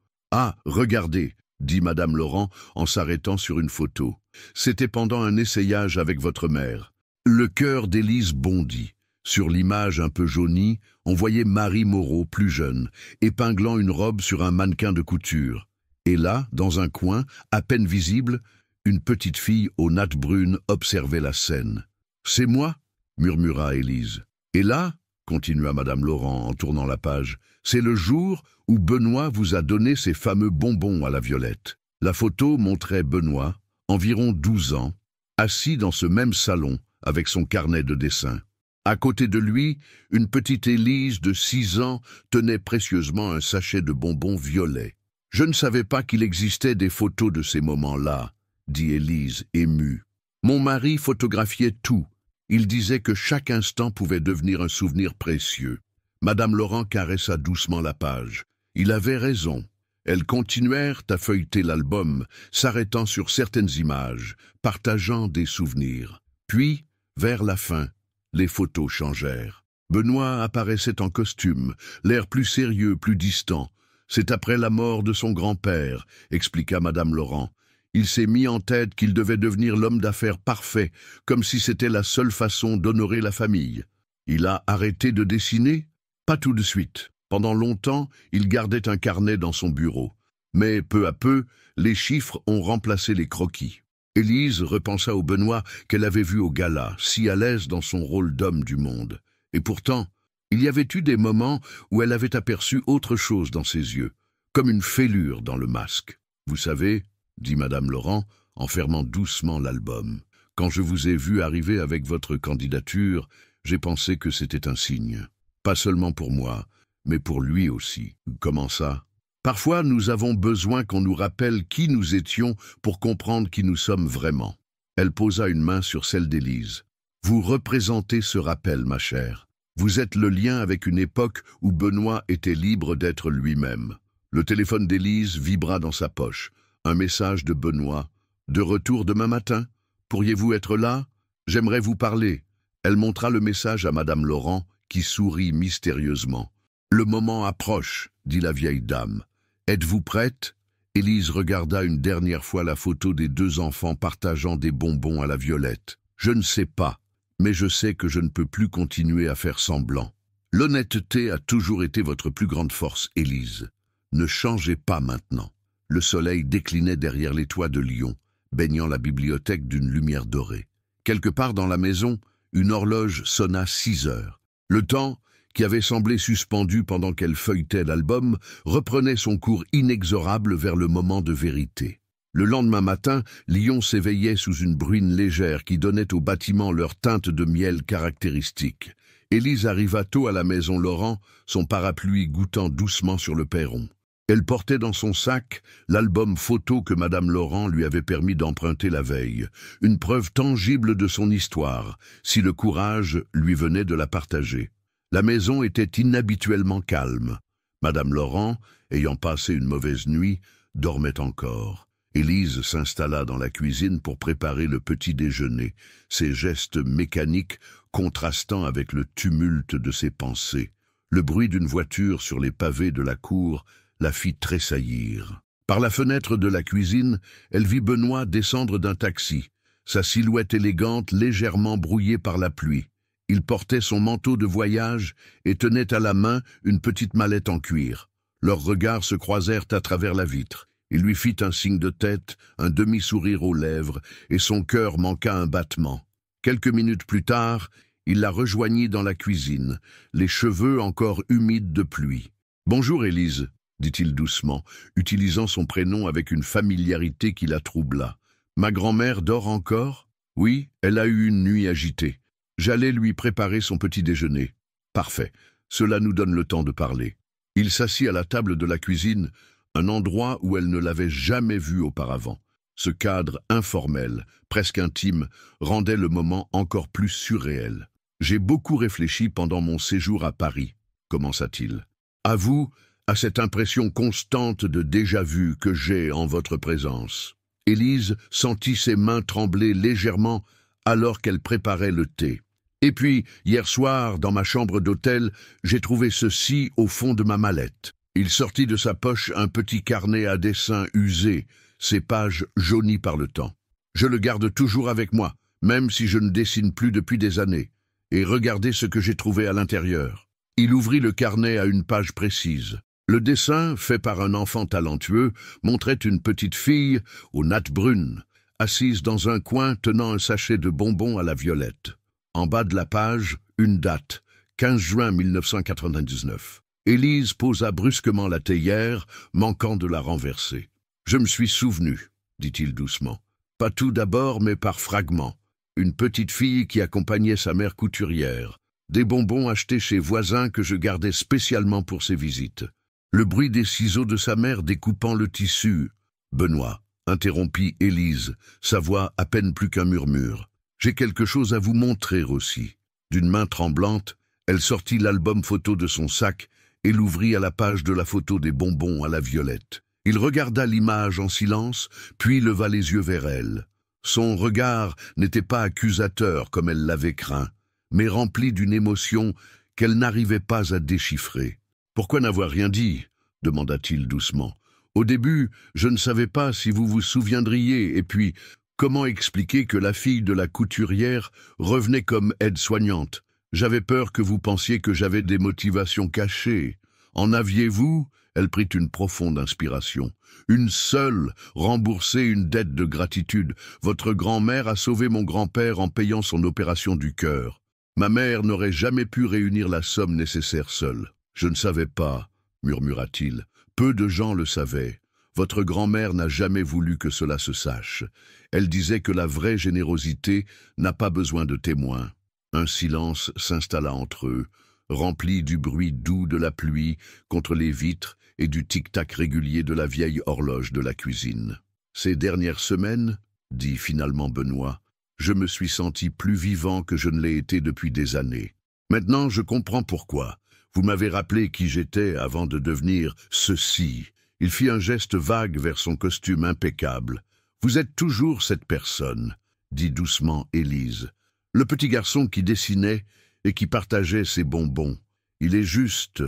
« Ah, regardez !» dit Madame Laurent en s'arrêtant sur une photo. « C'était pendant un essayage avec votre mère. » Le cœur d'Élise bondit. Sur l'image un peu jaunie, on voyait Marie Moreau, plus jeune, épinglant une robe sur un mannequin de couture. Et là, dans un coin, à peine visible, une petite fille aux nattes brunes observait la scène. « C'est moi » murmura Élise. « Et là, » continua Madame Laurent en tournant la page, « c'est le jour où Benoît vous a donné ces fameux bonbons à la violette. » La photo montrait Benoît, environ 12 ans, assis dans ce même salon avec son carnet de dessin. À côté de lui, une petite Élise de 6 ans tenait précieusement un sachet de bonbons violets. « Je ne savais pas qu'il existait des photos de ces moments-là, » dit Élise, émue. « Mon mari photographiait tout. Il disait que chaque instant pouvait devenir un souvenir précieux. » Madame Laurent caressa doucement la page. Il avait raison. Elles continuèrent à feuilleter l'album, s'arrêtant sur certaines images, partageant des souvenirs. Puis, vers la fin, les photos changèrent. Benoît apparaissait en costume, l'air plus sérieux, plus distant. « C'est après la mort de son grand-père », expliqua Madame Laurent. Il s'est mis en tête qu'il devait devenir l'homme d'affaires parfait, comme si c'était la seule façon d'honorer la famille. Il a arrêté de dessiner? Pas tout de suite. Pendant longtemps, il gardait un carnet dans son bureau. Mais peu à peu, les chiffres ont remplacé les croquis. Élise repensa au Benoît qu'elle avait vu au gala, si à l'aise dans son rôle d'homme du monde. Et pourtant, il y avait eu des moments où elle avait aperçu autre chose dans ses yeux, comme une fêlure dans le masque. « Vous savez, » dit Madame Laurent, en fermant doucement l'album, « quand je vous ai vu arriver avec votre candidature, j'ai pensé que c'était un signe. Pas seulement pour moi, mais pour lui aussi. » « Comment ça ? » « Parfois, nous avons besoin qu'on nous rappelle qui nous étions pour comprendre qui nous sommes vraiment. » Elle posa une main sur celle d'Élise. « Vous représentez ce rappel, ma chère. Vous êtes le lien avec une époque où Benoît était libre d'être lui-même. » Le téléphone d'Élise vibra dans sa poche. Un message de Benoît. « De retour demain matin? Pourriez-vous être là? J'aimerais vous parler. » Elle montra le message à Madame Laurent, qui sourit mystérieusement. « Le moment approche, » dit la vieille dame. « Êtes-vous prête ?» Élise regarda une dernière fois la photo des 2 enfants partageant des bonbons à la violette. « Je ne sais pas, mais je sais que je ne peux plus continuer à faire semblant. L'honnêteté a toujours été votre plus grande force, Élise. Ne changez pas maintenant. » Le soleil déclinait derrière les toits de Lyon, baignant la bibliothèque d'une lumière dorée. Quelque part dans la maison, une horloge sonna 6 heures. Le temps, qui avait semblé suspendu pendant qu'elle feuilletait l'album, reprenait son cours inexorable vers le moment de vérité. Le lendemain matin, Lyon s'éveillait sous une bruine légère qui donnait aux bâtiments leur teinte de miel caractéristique. Élise arriva tôt à la maison Laurent, son parapluie goûtant doucement sur le perron. Elle portait dans son sac l'album photo que Madame Laurent lui avait permis d'emprunter la veille, une preuve tangible de son histoire, si le courage lui venait de la partager. La maison était inhabituellement calme. Madame Laurent, ayant passé une mauvaise nuit, dormait encore. Élise s'installa dans la cuisine pour préparer le petit déjeuner, ses gestes mécaniques contrastant avec le tumulte de ses pensées. Le bruit d'une voiture sur les pavés de la cour la fit tressaillir. Par la fenêtre de la cuisine, elle vit Benoît descendre d'un taxi, sa silhouette élégante légèrement brouillée par la pluie. Il portait son manteau de voyage et tenait à la main une petite mallette en cuir. Leurs regards se croisèrent à travers la vitre. Il lui fit un signe de tête, un demi-sourire aux lèvres, et son cœur manqua un battement. Quelques minutes plus tard, il la rejoignit dans la cuisine, les cheveux encore humides de pluie. « Bonjour, Élise », dit-il doucement, utilisant son prénom avec une familiarité qui la troubla. « Ma grand-mère dort encore ? Oui, elle a eu une nuit agitée. J'allais lui préparer son petit déjeuner. Parfait, cela nous donne le temps de parler. » Il s'assit à la table de la cuisine, un endroit où elle ne l'avait jamais vu auparavant. Ce cadre informel, presque intime, rendait le moment encore plus surréel. « J'ai beaucoup réfléchi pendant mon séjour à Paris, » commença-t-il. « À vous, à cette impression constante de déjà-vu que j'ai en votre présence. » Élise sentit ses mains trembler légèrement alors qu'elle préparait le thé. « Et puis, hier soir, dans ma chambre d'hôtel, j'ai trouvé ceci au fond de ma mallette. » Il sortit de sa poche un petit carnet à dessin usé, ses pages jaunies par le temps. « Je le garde toujours avec moi, même si je ne dessine plus depuis des années. Et regardez ce que j'ai trouvé à l'intérieur. » Il ouvrit le carnet à une page précise. Le dessin, fait par un enfant talentueux, montrait une petite fille aux nattes brunes, assise dans un coin tenant un sachet de bonbons à la violette. En bas de la page, une date, 15 juin 1999. Élise posa brusquement la théière, manquant de la renverser. « Je me suis souvenu, » dit-il doucement. « Pas tout d'abord, mais par fragments. Une petite fille qui accompagnait sa mère couturière. Des bonbons achetés chez voisins que je gardais spécialement pour ses visites. Le bruit des ciseaux de sa mère découpant le tissu. »« Benoît, » interrompit Élise, sa voix à peine plus qu'un murmure. « J'ai quelque chose à vous montrer aussi. » D'une main tremblante, elle sortit l'album photo de son sac et l'ouvrit à la page de la photo des bonbons à la violette. Il regarda l'image en silence, puis leva les yeux vers elle. Son regard n'était pas accusateur comme elle l'avait craint, mais rempli d'une émotion qu'elle n'arrivait pas à déchiffrer. « Pourquoi n'avoir rien dit ?» demanda-t-il doucement. « Au début, je ne savais pas si vous vous souviendriez, et puis, comment expliquer que la fille de la couturière revenait comme aide-soignante ? J'avais peur que vous pensiez que j'avais des motivations cachées. En aviez-vous » Elle prit une profonde inspiration. « Une seule, rembourser une dette de gratitude. Votre grand-mère a sauvé mon grand-père en payant son opération du cœur. Ma mère n'aurait jamais pu réunir la somme nécessaire seule. Je ne savais pas, » murmura-t-il. « Peu de gens le savaient. Votre grand-mère n'a jamais voulu que cela se sache. Elle disait que la vraie générosité n'a pas besoin de témoins. » Un silence s'installa entre eux, rempli du bruit doux de la pluie contre les vitres et du tic-tac régulier de la vieille horloge de la cuisine. « Ces dernières semaines, » dit finalement Benoît, « je me suis senti plus vivant que je ne l'ai été depuis des années. Maintenant, je comprends pourquoi. Vous m'avez rappelé qui j'étais avant de devenir ceci. » Il fit un geste vague vers son costume impeccable. « Vous êtes toujours cette personne, » dit doucement Élise. « Le petit garçon qui dessinait et qui partageait ses bonbons. Il est juste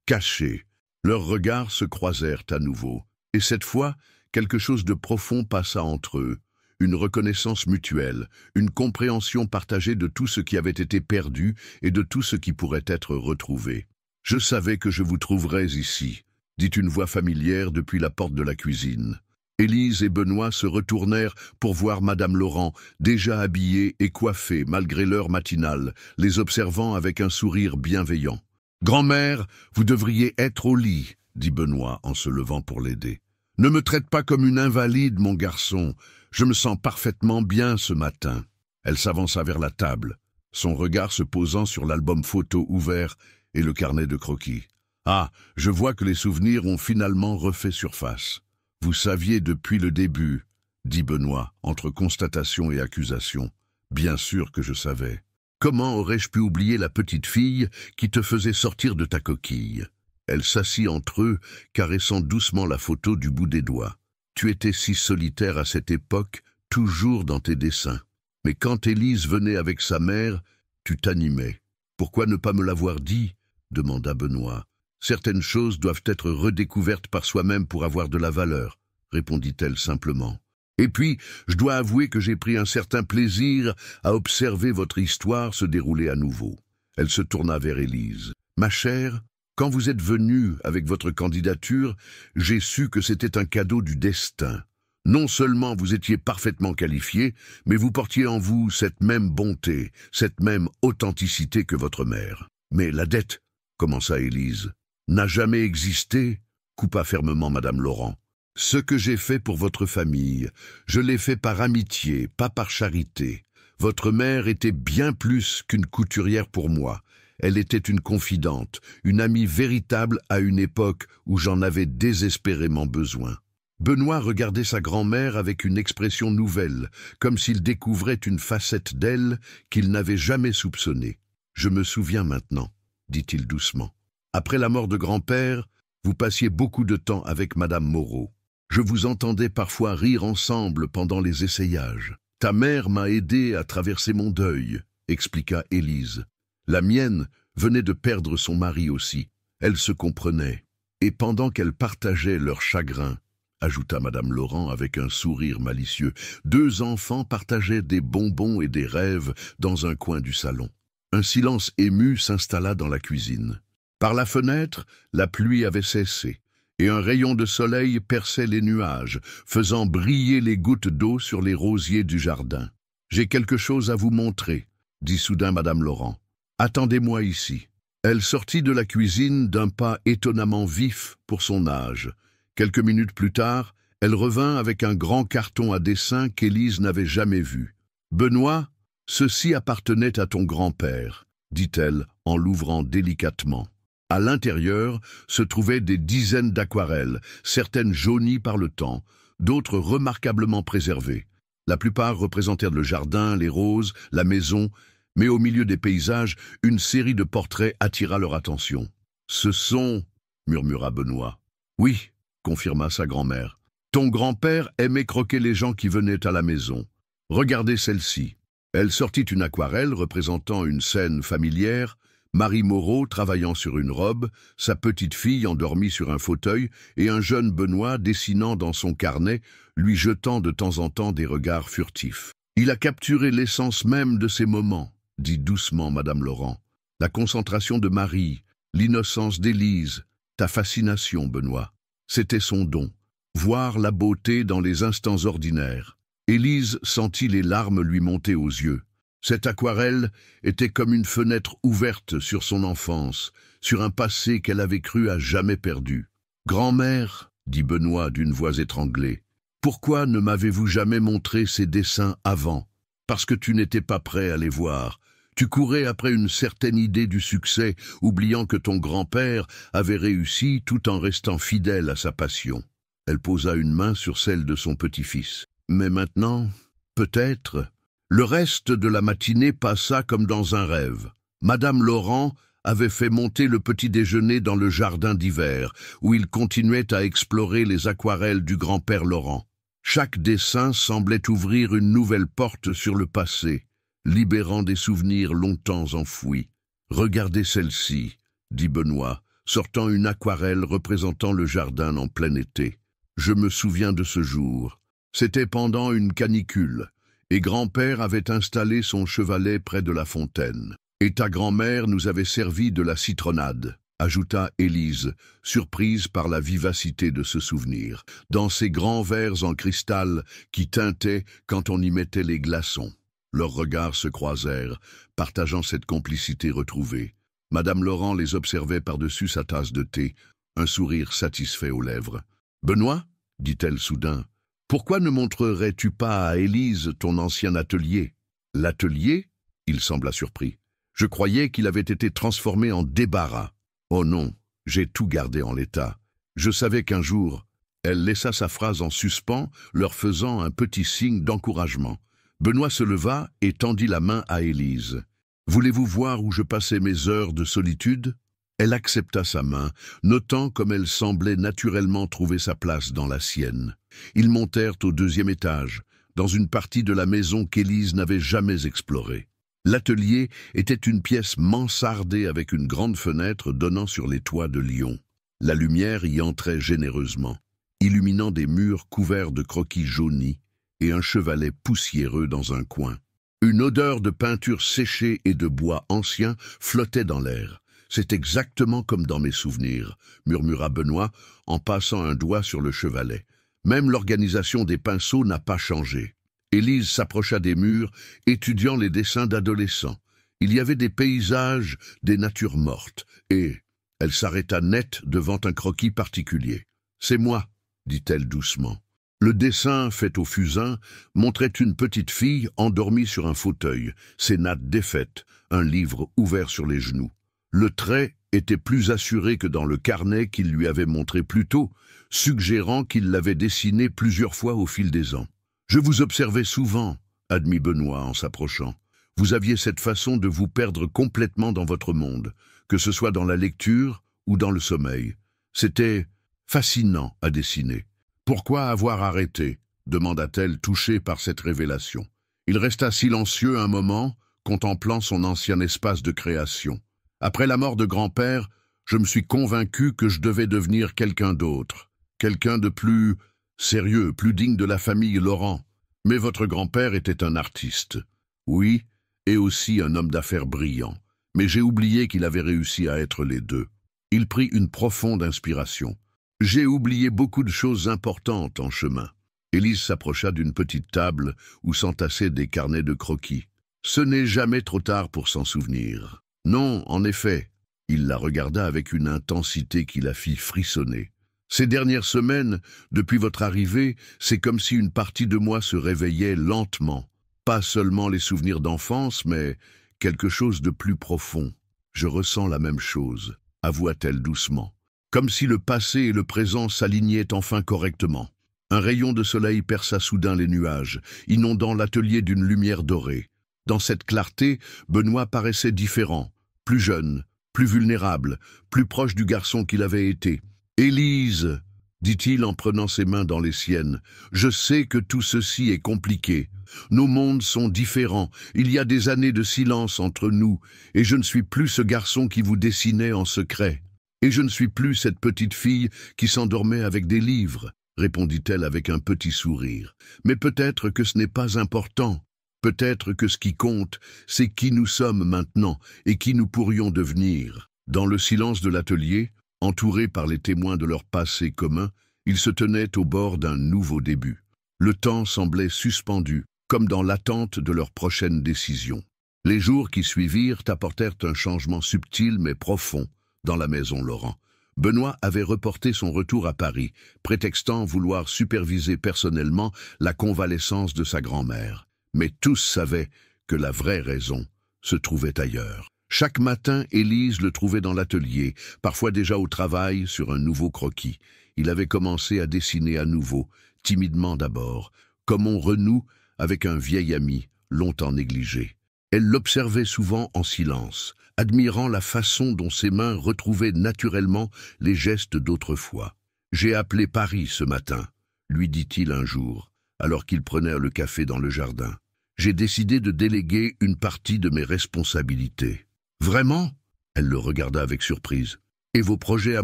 caché. » Leurs regards se croisèrent à nouveau. Et cette fois, quelque chose de profond passa entre eux. Une reconnaissance mutuelle, une compréhension partagée de tout ce qui avait été perdu et de tout ce qui pourrait être retrouvé. « Je savais que je vous trouverais ici », dit une voix familière depuis la porte de la cuisine. Élise et Benoît se retournèrent pour voir Madame Laurent, déjà habillée et coiffée malgré l'heure matinale, les observant avec un sourire bienveillant. Grand-mère, vous devriez être au lit, dit Benoît en se levant pour l'aider. Ne me traite pas comme une invalide, mon garçon. Je me sens parfaitement bien ce matin. Elle s'avança vers la table, son regard se posant sur l'album photo ouvert et le carnet de croquis. Ah, je vois que les souvenirs ont finalement refait surface. Vous saviez depuis le début, dit Benoît, entre constatation et accusation. Bien sûr que je savais. Comment aurais-je pu oublier la petite fille qui te faisait sortir de ta coquille? Elle s'assit entre eux, caressant doucement la photo du bout des doigts. Tu étais si solitaire à cette époque, toujours dans tes dessins. Mais quand Élise venait avec sa mère, tu t'animais. Pourquoi ne pas me l'avoir dit? Demanda Benoît. Certaines choses doivent être redécouvertes par soi-même pour avoir de la valeur, répondit-elle simplement. Et puis, je dois avouer que j'ai pris un certain plaisir à observer votre histoire se dérouler à nouveau. Elle se tourna vers Élise. Ma chère, quand vous êtes venue avec votre candidature, j'ai su que c'était un cadeau du destin. Non seulement vous étiez parfaitement qualifiée, mais vous portiez en vous cette même bonté, cette même authenticité que votre mère. Mais la dette, commença Élise, n'a jamais existé, coupa fermement Madame Laurent. Ce que j'ai fait pour votre famille, je l'ai fait par amitié, pas par charité. Votre mère était bien plus qu'une couturière pour moi. Elle était une confidente, une amie véritable à une époque où j'en avais désespérément besoin. Benoît regardait sa grand-mère avec une expression nouvelle, comme s'il découvrait une facette d'elle qu'il n'avait jamais soupçonnée. « Je me souviens maintenant », dit-il doucement. « Après la mort de grand-père, vous passiez beaucoup de temps avec Madame Moreau. Je vous entendais parfois rire ensemble pendant les essayages. Ta mère m'a aidé à traverser mon deuil, expliqua Élise. La mienne venait de perdre son mari aussi. Elle se comprenait. Et pendant qu'elles partageaient leur chagrin, ajouta Madame Laurent avec un sourire malicieux, 2 enfants partageaient des bonbons et des rêves dans un coin du salon. Un silence ému s'installa dans la cuisine. Par la fenêtre, la pluie avait cessé, et un rayon de soleil perçait les nuages, faisant briller les gouttes d'eau sur les rosiers du jardin. « J'ai quelque chose à vous montrer, » dit soudain Madame Laurent. « Attendez-moi ici. » Elle sortit de la cuisine d'un pas étonnamment vif pour son âge. Quelques minutes plus tard, elle revint avec un grand carton à dessin qu'Élise n'avait jamais vu. « Benoît, ceci appartenait à ton grand-père, » dit-elle en l'ouvrant délicatement. À l'intérieur se trouvaient des dizaines d'aquarelles, certaines jaunies par le temps, d'autres remarquablement préservées. La plupart représentèrent le jardin, les roses, la maison, mais au milieu des paysages, une série de portraits attira leur attention. « Ce sont... » murmura Benoît. « Oui, » confirma sa grand-mère. « Ton grand-père aimait croquer les gens qui venaient à la maison. Regardez celle-ci. » Elle sortit une aquarelle représentant une scène familière, Marie Moreau travaillant sur une robe, sa petite fille endormie sur un fauteuil et un jeune Benoît dessinant dans son carnet, lui jetant de temps en temps des regards furtifs. « Il a capturé l'essence même de ces moments, » dit doucement Madame Laurent. « La concentration de Marie, l'innocence d'Élise, ta fascination, Benoît. C'était son don, voir la beauté dans les instants ordinaires. » Élise sentit les larmes lui monter aux yeux. Cette aquarelle était comme une fenêtre ouverte sur son enfance, sur un passé qu'elle avait cru à jamais perdu. « Grand-mère, » dit Benoît d'une voix étranglée, « pourquoi ne m'avez-vous jamais montré ces dessins avant? Parce que tu n'étais pas prêt à les voir. Tu courais après une certaine idée du succès, oubliant que ton grand-père avait réussi tout en restant fidèle à sa passion. » Elle posa une main sur celle de son petit-fils. « Mais maintenant, peut-être... » Le reste de la matinée passa comme dans un rêve. Madame Laurent avait fait monter le petit déjeuner dans le jardin d'hiver, où il continuait à explorer les aquarelles du grand-père Laurent. Chaque dessin semblait ouvrir une nouvelle porte sur le passé, libérant des souvenirs longtemps enfouis. « Regardez celle-ci, » dit Benoît, sortant une aquarelle représentant le jardin en plein été. « Je me souviens de ce jour. C'était pendant une canicule. Et grand-père avait installé son chevalet près de la fontaine. Et ta grand-mère nous avait servi de la citronnade, ajouta Élise, surprise par la vivacité de ce souvenir, dans ces grands verres en cristal qui tintaient quand on y mettait les glaçons. Leurs regards se croisèrent, partageant cette complicité retrouvée. Madame Laurent les observait par-dessus sa tasse de thé, un sourire satisfait aux lèvres. « Benoît, dit-elle soudain, pourquoi ne montrerais-tu pas à Élise ton ancien atelier ?»« L'atelier » Il sembla surpris. « Je croyais qu'il avait été transformé en débarras. »« Oh non, j'ai tout gardé en l'état. Je savais qu'un jour... » Elle laissa sa phrase en suspens, leur faisant un petit signe d'encouragement. Benoît se leva et tendit la main à Élise. « Voulez-vous voir où je passais mes heures de solitude ?» Elle accepta sa main, notant comme elle semblait naturellement trouver sa place dans la sienne. Ils montèrent au 2e étage, dans une partie de la maison qu'Élise n'avait jamais explorée. L'atelier était une pièce mansardée avec une grande fenêtre donnant sur les toits de Lyon. La lumière y entrait généreusement, illuminant des murs couverts de croquis jaunis et un chevalet poussiéreux dans un coin. Une odeur de peinture séchée et de bois ancien flottait dans l'air. « C'est exactement comme dans mes souvenirs », murmura Benoît en passant un doigt sur le chevalet. « Même l'organisation des pinceaux n'a pas changé. » Élise s'approcha des murs, étudiant les dessins d'adolescents. Il y avait des paysages, des natures mortes, et elle s'arrêta net devant un croquis particulier. « C'est moi », dit-elle doucement. Le dessin, fait au fusain, montrait une petite fille endormie sur un fauteuil, ses nattes défaites, un livre ouvert sur les genoux. Le trait était plus assuré que dans le carnet qu'il lui avait montré plus tôt, suggérant qu'il l'avait dessiné plusieurs fois au fil des ans. « Je vous observais souvent », admit Benoît en s'approchant. « Vous aviez cette façon de vous perdre complètement dans votre monde, que ce soit dans la lecture ou dans le sommeil. C'était fascinant à dessiner. »« Pourquoi avoir arrêté ?» demanda-t-elle, touchée par cette révélation. Il resta silencieux un moment, contemplant son ancien espace de création. Après la mort de grand-père, je me suis convaincu que je devais devenir quelqu'un d'autre, quelqu'un de plus sérieux, plus digne de la famille Laurent. Mais votre grand-père était un artiste. Oui, et aussi un homme d'affaires brillant. Mais j'ai oublié qu'il avait réussi à être les deux. Il prit une profonde inspiration. J'ai oublié beaucoup de choses importantes en chemin. Élise s'approcha d'une petite table où s'entassaient des carnets de croquis. Ce n'est jamais trop tard pour s'en souvenir. Non, en effet. Il la regarda avec une intensité qui la fit frissonner. Ces dernières semaines, depuis votre arrivée, c'est comme si une partie de moi se réveillait lentement. Pas seulement les souvenirs d'enfance, mais quelque chose de plus profond. Je ressens la même chose, avoua-t-elle doucement. Comme si le passé et le présent s'alignaient enfin correctement. Un rayon de soleil perça soudain les nuages, inondant l'atelier d'une lumière dorée. Dans cette clarté, Benoît paraissait différent, plus jeune, plus vulnérable, plus proche du garçon qu'il avait été. « Élise, dit-il en prenant ses mains dans les siennes, je sais que tout ceci est compliqué. Nos mondes sont différents, il y a des années de silence entre nous, et je ne suis plus ce garçon qui vous dessinait en secret. Et je ne suis plus cette petite fille qui s'endormait avec des livres, répondit-elle avec un petit sourire. Mais peut-être que ce n'est pas important. Peut-être que ce qui compte, c'est qui nous sommes maintenant et qui nous pourrions devenir. » Dans le silence de l'atelier, entourés par les témoins de leur passé commun, ils se tenaient au bord d'un nouveau début. Le temps semblait suspendu, comme dans l'attente de leur prochaine décision. Les jours qui suivirent apportèrent un changement subtil mais profond dans la maison Laurent. Benoît avait reporté son retour à Paris, prétextant vouloir superviser personnellement la convalescence de sa grand-mère. Mais tous savaient que la vraie raison se trouvait ailleurs. Chaque matin, Élise le trouvait dans l'atelier, parfois déjà au travail sur un nouveau croquis. Il avait commencé à dessiner à nouveau, timidement d'abord, comme on renoue avec un vieil ami, longtemps négligé. Elle l'observait souvent en silence, admirant la façon dont ses mains retrouvaient naturellement les gestes d'autrefois. « J'ai appelé Paris ce matin », lui dit-il un jour, alors qu'ils prenaient le café dans le jardin. « J'ai décidé de déléguer une partie de mes responsabilités. » « Vraiment ?» Elle le regarda avec surprise. « Et vos projets à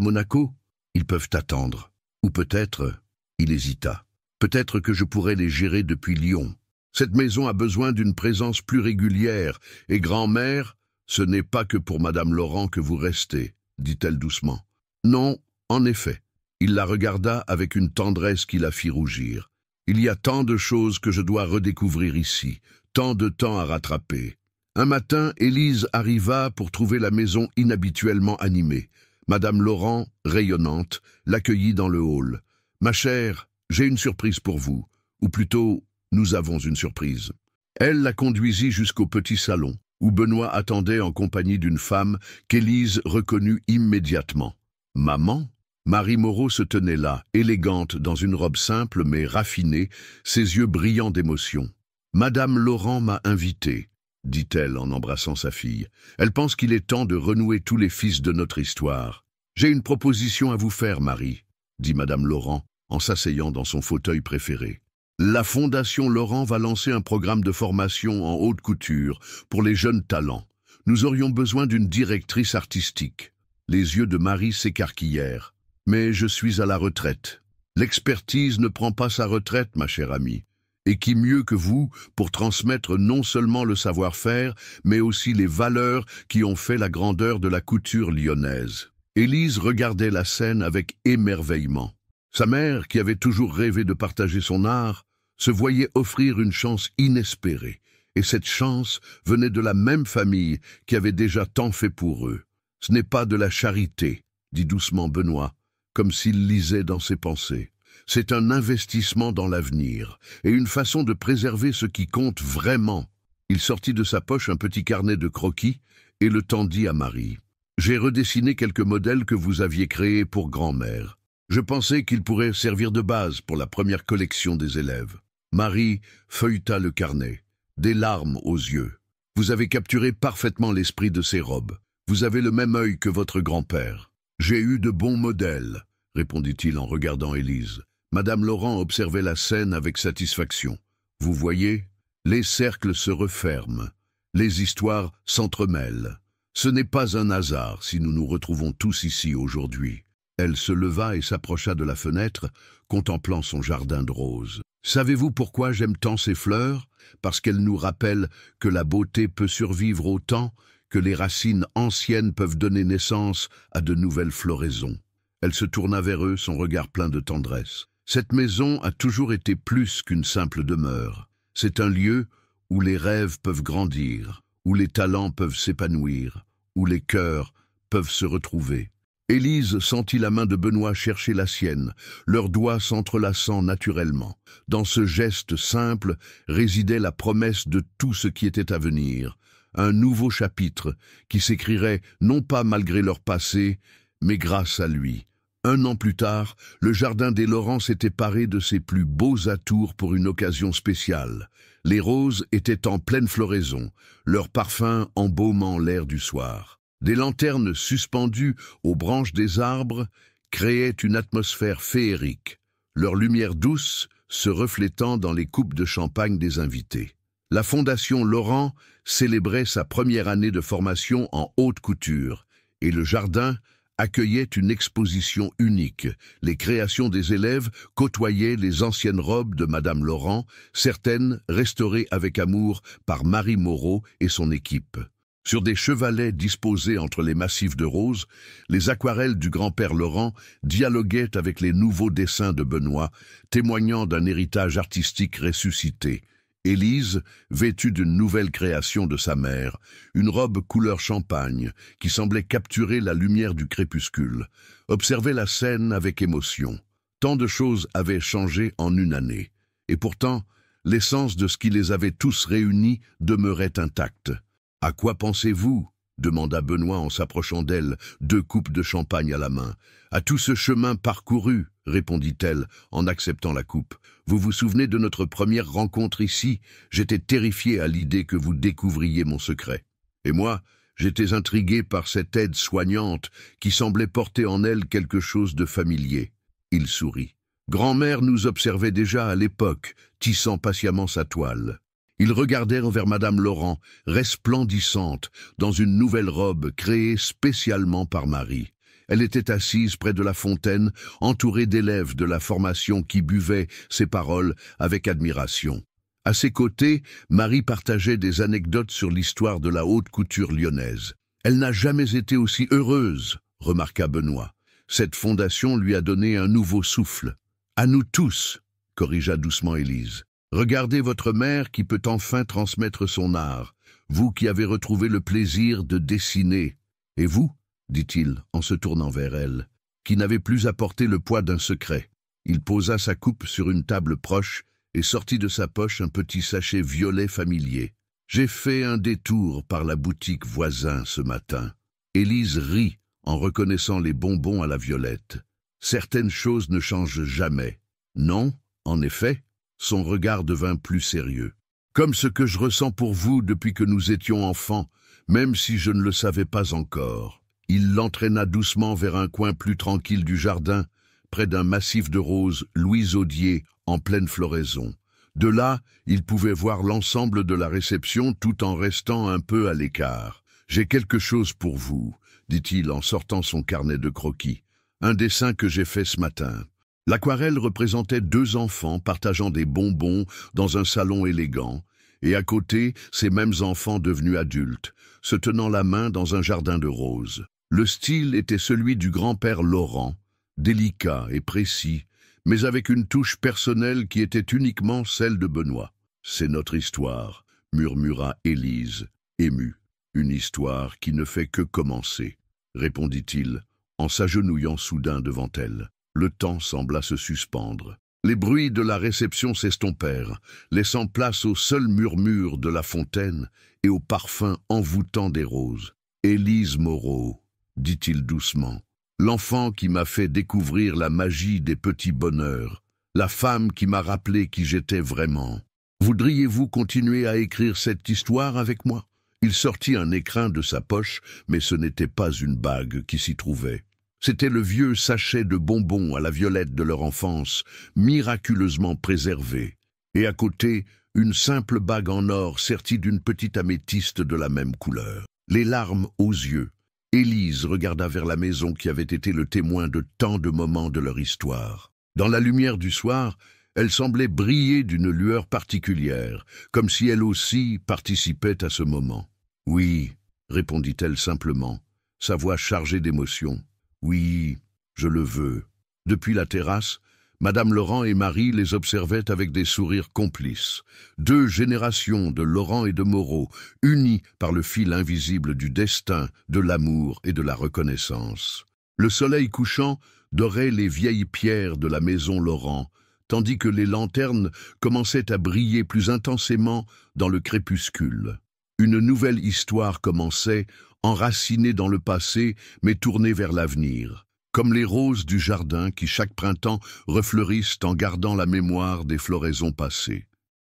Monaco ? Ils peuvent attendre. Ou peut-être... » Il hésita. « Peut-être que je pourrais les gérer depuis Lyon. Cette maison a besoin d'une présence plus régulière, et grand-mère, ce n'est pas que pour Madame Laurent que vous restez, dit-elle doucement. « Non, en effet. » Il la regarda avec une tendresse qui la fit rougir. « Il y a tant de choses que je dois redécouvrir ici, tant de temps à rattraper. » Un matin, Élise arriva pour trouver la maison inhabituellement animée. Madame Laurent, rayonnante, l'accueillit dans le hall. « Ma chère, j'ai une surprise pour vous. Ou plutôt, nous avons une surprise. » Elle la conduisit jusqu'au petit salon, où Benoît attendait en compagnie d'une femme qu'Élise reconnut immédiatement. « Maman ?» Marie Moreau se tenait là, élégante, dans une robe simple mais raffinée, ses yeux brillants d'émotion. « Madame Laurent m'a invitée, » dit-elle en embrassant sa fille. « Elle pense qu'il est temps de renouer tous les fils de notre histoire. J'ai une proposition à vous faire, Marie, » dit Madame Laurent, en s'asseyant dans son fauteuil préféré. « La Fondation Laurent va lancer un programme de formation en haute couture pour les jeunes talents. Nous aurions besoin d'une directrice artistique. » Les yeux de Marie s'écarquillèrent. « Mais je suis à la retraite. L'expertise ne prend pas sa retraite, ma chère amie. Et qui mieux que vous pour transmettre non seulement le savoir-faire, mais aussi les valeurs qui ont fait la grandeur de la couture lyonnaise. » Élise regardait la scène avec émerveillement. Sa mère, qui avait toujours rêvé de partager son art, se voyait offrir une chance inespérée. Et cette chance venait de la même famille qui avait déjà tant fait pour eux. « Ce n'est pas de la charité, » dit doucement Benoît, comme s'il lisait dans ses pensées. C'est un investissement dans l'avenir et une façon de préserver ce qui compte vraiment. Il sortit de sa poche un petit carnet de croquis et le tendit à Marie. « J'ai redessiné quelques modèles que vous aviez créés pour grand-mère. Je pensais qu'ils pourraient servir de base pour la première collection des élèves. » Marie feuilleta le carnet, des larmes aux yeux. « Vous avez capturé parfaitement l'esprit de ces robes. Vous avez le même œil que votre grand-père. »« J'ai eu de bons modèles, » répondit-il en regardant Élise. Madame Laurent observait la scène avec satisfaction. « Vous voyez, les cercles se referment, les histoires s'entremêlent. Ce n'est pas un hasard si nous nous retrouvons tous ici aujourd'hui. » Elle se leva et s'approcha de la fenêtre, contemplant son jardin de roses. « Savez-vous pourquoi j'aime tant ces fleurs? Parce qu'elles nous rappellent que la beauté peut survivre au temps, que les racines anciennes peuvent donner naissance à de nouvelles floraisons. » Elle se tourna vers eux, son regard plein de tendresse. « Cette maison a toujours été plus qu'une simple demeure. C'est un lieu où les rêves peuvent grandir, où les talents peuvent s'épanouir, où les cœurs peuvent se retrouver. » Élise sentit la main de Benoît chercher la sienne, leurs doigts s'entrelaçant naturellement. Dans ce geste simple résidait la promesse de tout ce qui était à venir, un nouveau chapitre qui s'écrirait non pas malgré leur passé, mais grâce à lui. 1 an plus tard, le jardin des Laurent s'était paré de ses plus beaux atours pour une occasion spéciale. Les roses étaient en pleine floraison, leur parfum embaumant l'air du soir. Des lanternes suspendues aux branches des arbres créaient une atmosphère féerique, leur lumière douce se reflétant dans les coupes de champagne des invités. La Fondation Laurent célébrait sa première année de formation en haute couture, et le jardin accueillait une exposition unique. Les créations des élèves côtoyaient les anciennes robes de Madame Laurent, certaines restaurées avec amour par Marie Moreau et son équipe. Sur des chevalets disposés entre les massifs de roses, les aquarelles du grand-père Laurent dialoguaient avec les nouveaux dessins de Benoît, témoignant d'un héritage artistique ressuscité. Élise, vêtue d'une nouvelle création de sa mère, une robe couleur champagne qui semblait capturer la lumière du crépuscule, observait la scène avec émotion. Tant de choses avaient changé en une année, et pourtant, l'essence de ce qui les avait tous réunis demeurait intacte. « À quoi pensez-vous » demanda Benoît en s'approchant d'elle, 2 coupes de champagne à la main. « À tout ce chemin parcouru » répondit-elle en acceptant la coupe. « Vous vous souvenez de notre première rencontre ici? J'étais terrifié à l'idée que vous découvriez mon secret. Et moi, j'étais intrigué par cette aide soignante qui semblait porter en elle quelque chose de familier. » Il sourit. « Grand-mère nous observait déjà à l'époque, tissant patiemment sa toile. » Ils regardèrent vers Madame Laurent, resplendissante, dans une nouvelle robe créée spécialement par Marie. Elle était assise près de la fontaine, entourée d'élèves de la formation qui buvaient ses paroles avec admiration. À ses côtés, Marie partageait des anecdotes sur l'histoire de la haute couture lyonnaise. « Elle n'a jamais été aussi heureuse », remarqua Benoît. « Cette fondation lui a donné un nouveau souffle. »« À nous tous », corrigea doucement Élise. « Regardez votre mère qui peut enfin transmettre son art. vous qui avez retrouvé le plaisir de dessiner. Et vous, dit-il en se tournant vers elle, qui n'avez plus à porter le poids d'un secret. Il posa sa coupe sur une table proche et sortit de sa poche un petit sachet violet familier. J'ai fait un détour par la boutique voisin ce matin. Élise rit en reconnaissant les bonbons à la violette. Certaines choses ne changent jamais. Non, en effet, son regard devint plus sérieux. Comme ce que je ressens pour vous depuis que nous étions enfants, même si je ne le savais pas encore. Il l'entraîna doucement vers un coin plus tranquille du jardin, près d'un massif de roses louisaudier en pleine floraison. De là, il pouvait voir l'ensemble de la réception tout en restant un peu à l'écart. « J'ai quelque chose pour vous », dit-il en sortant son carnet de croquis. « Un dessin que j'ai fait ce matin. » L'aquarelle représentait 2 enfants partageant des bonbons dans un salon élégant, et à côté, ces mêmes enfants devenus adultes, se tenant la main dans un jardin de roses. Le style était celui du grand-père Laurent, délicat et précis, mais avec une touche personnelle qui était uniquement celle de Benoît. « C'est notre histoire », murmura Élise, émue. « Une histoire qui ne fait que commencer », répondit-il, en s'agenouillant soudain devant elle. Le temps sembla se suspendre. Les bruits de la réception s'estompèrent, laissant place au seul murmure de la fontaine et au parfum envoûtant des roses. « Élise Moreau », dit-il doucement, « l'enfant qui m'a fait découvrir la magie des petits bonheurs, la femme qui m'a rappelé qui j'étais vraiment. Voudriez-vous continuer à écrire cette histoire avec moi ?» Il sortit un écrin de sa poche, mais ce n'était pas une bague qui s'y trouvait. C'était le vieux sachet de bonbons à la violette de leur enfance, miraculeusement préservé. Et à côté, une simple bague en or sertie d'une petite améthyste de la même couleur. Les larmes aux yeux, Élise regarda vers la maison qui avait été le témoin de tant de moments de leur histoire. Dans la lumière du soir, elle semblait briller d'une lueur particulière, comme si elle aussi participait à ce moment. « Oui », répondit-elle simplement, sa voix chargée d'émotion. « Oui, je le veux. » Depuis la terrasse, Madame Laurent et Marie les observaient avec des sourires complices. 2 générations de Laurent et de Moreau, unies par le fil invisible du destin, de l'amour et de la reconnaissance. Le soleil couchant dorait les vieilles pierres de la maison Laurent, tandis que les lanternes commençaient à briller plus intensément dans le crépuscule. Une nouvelle histoire commençait, enracinée dans le passé, mais tournée vers l'avenir, comme les roses du jardin qui chaque printemps refleurissent en gardant la mémoire des floraisons passées.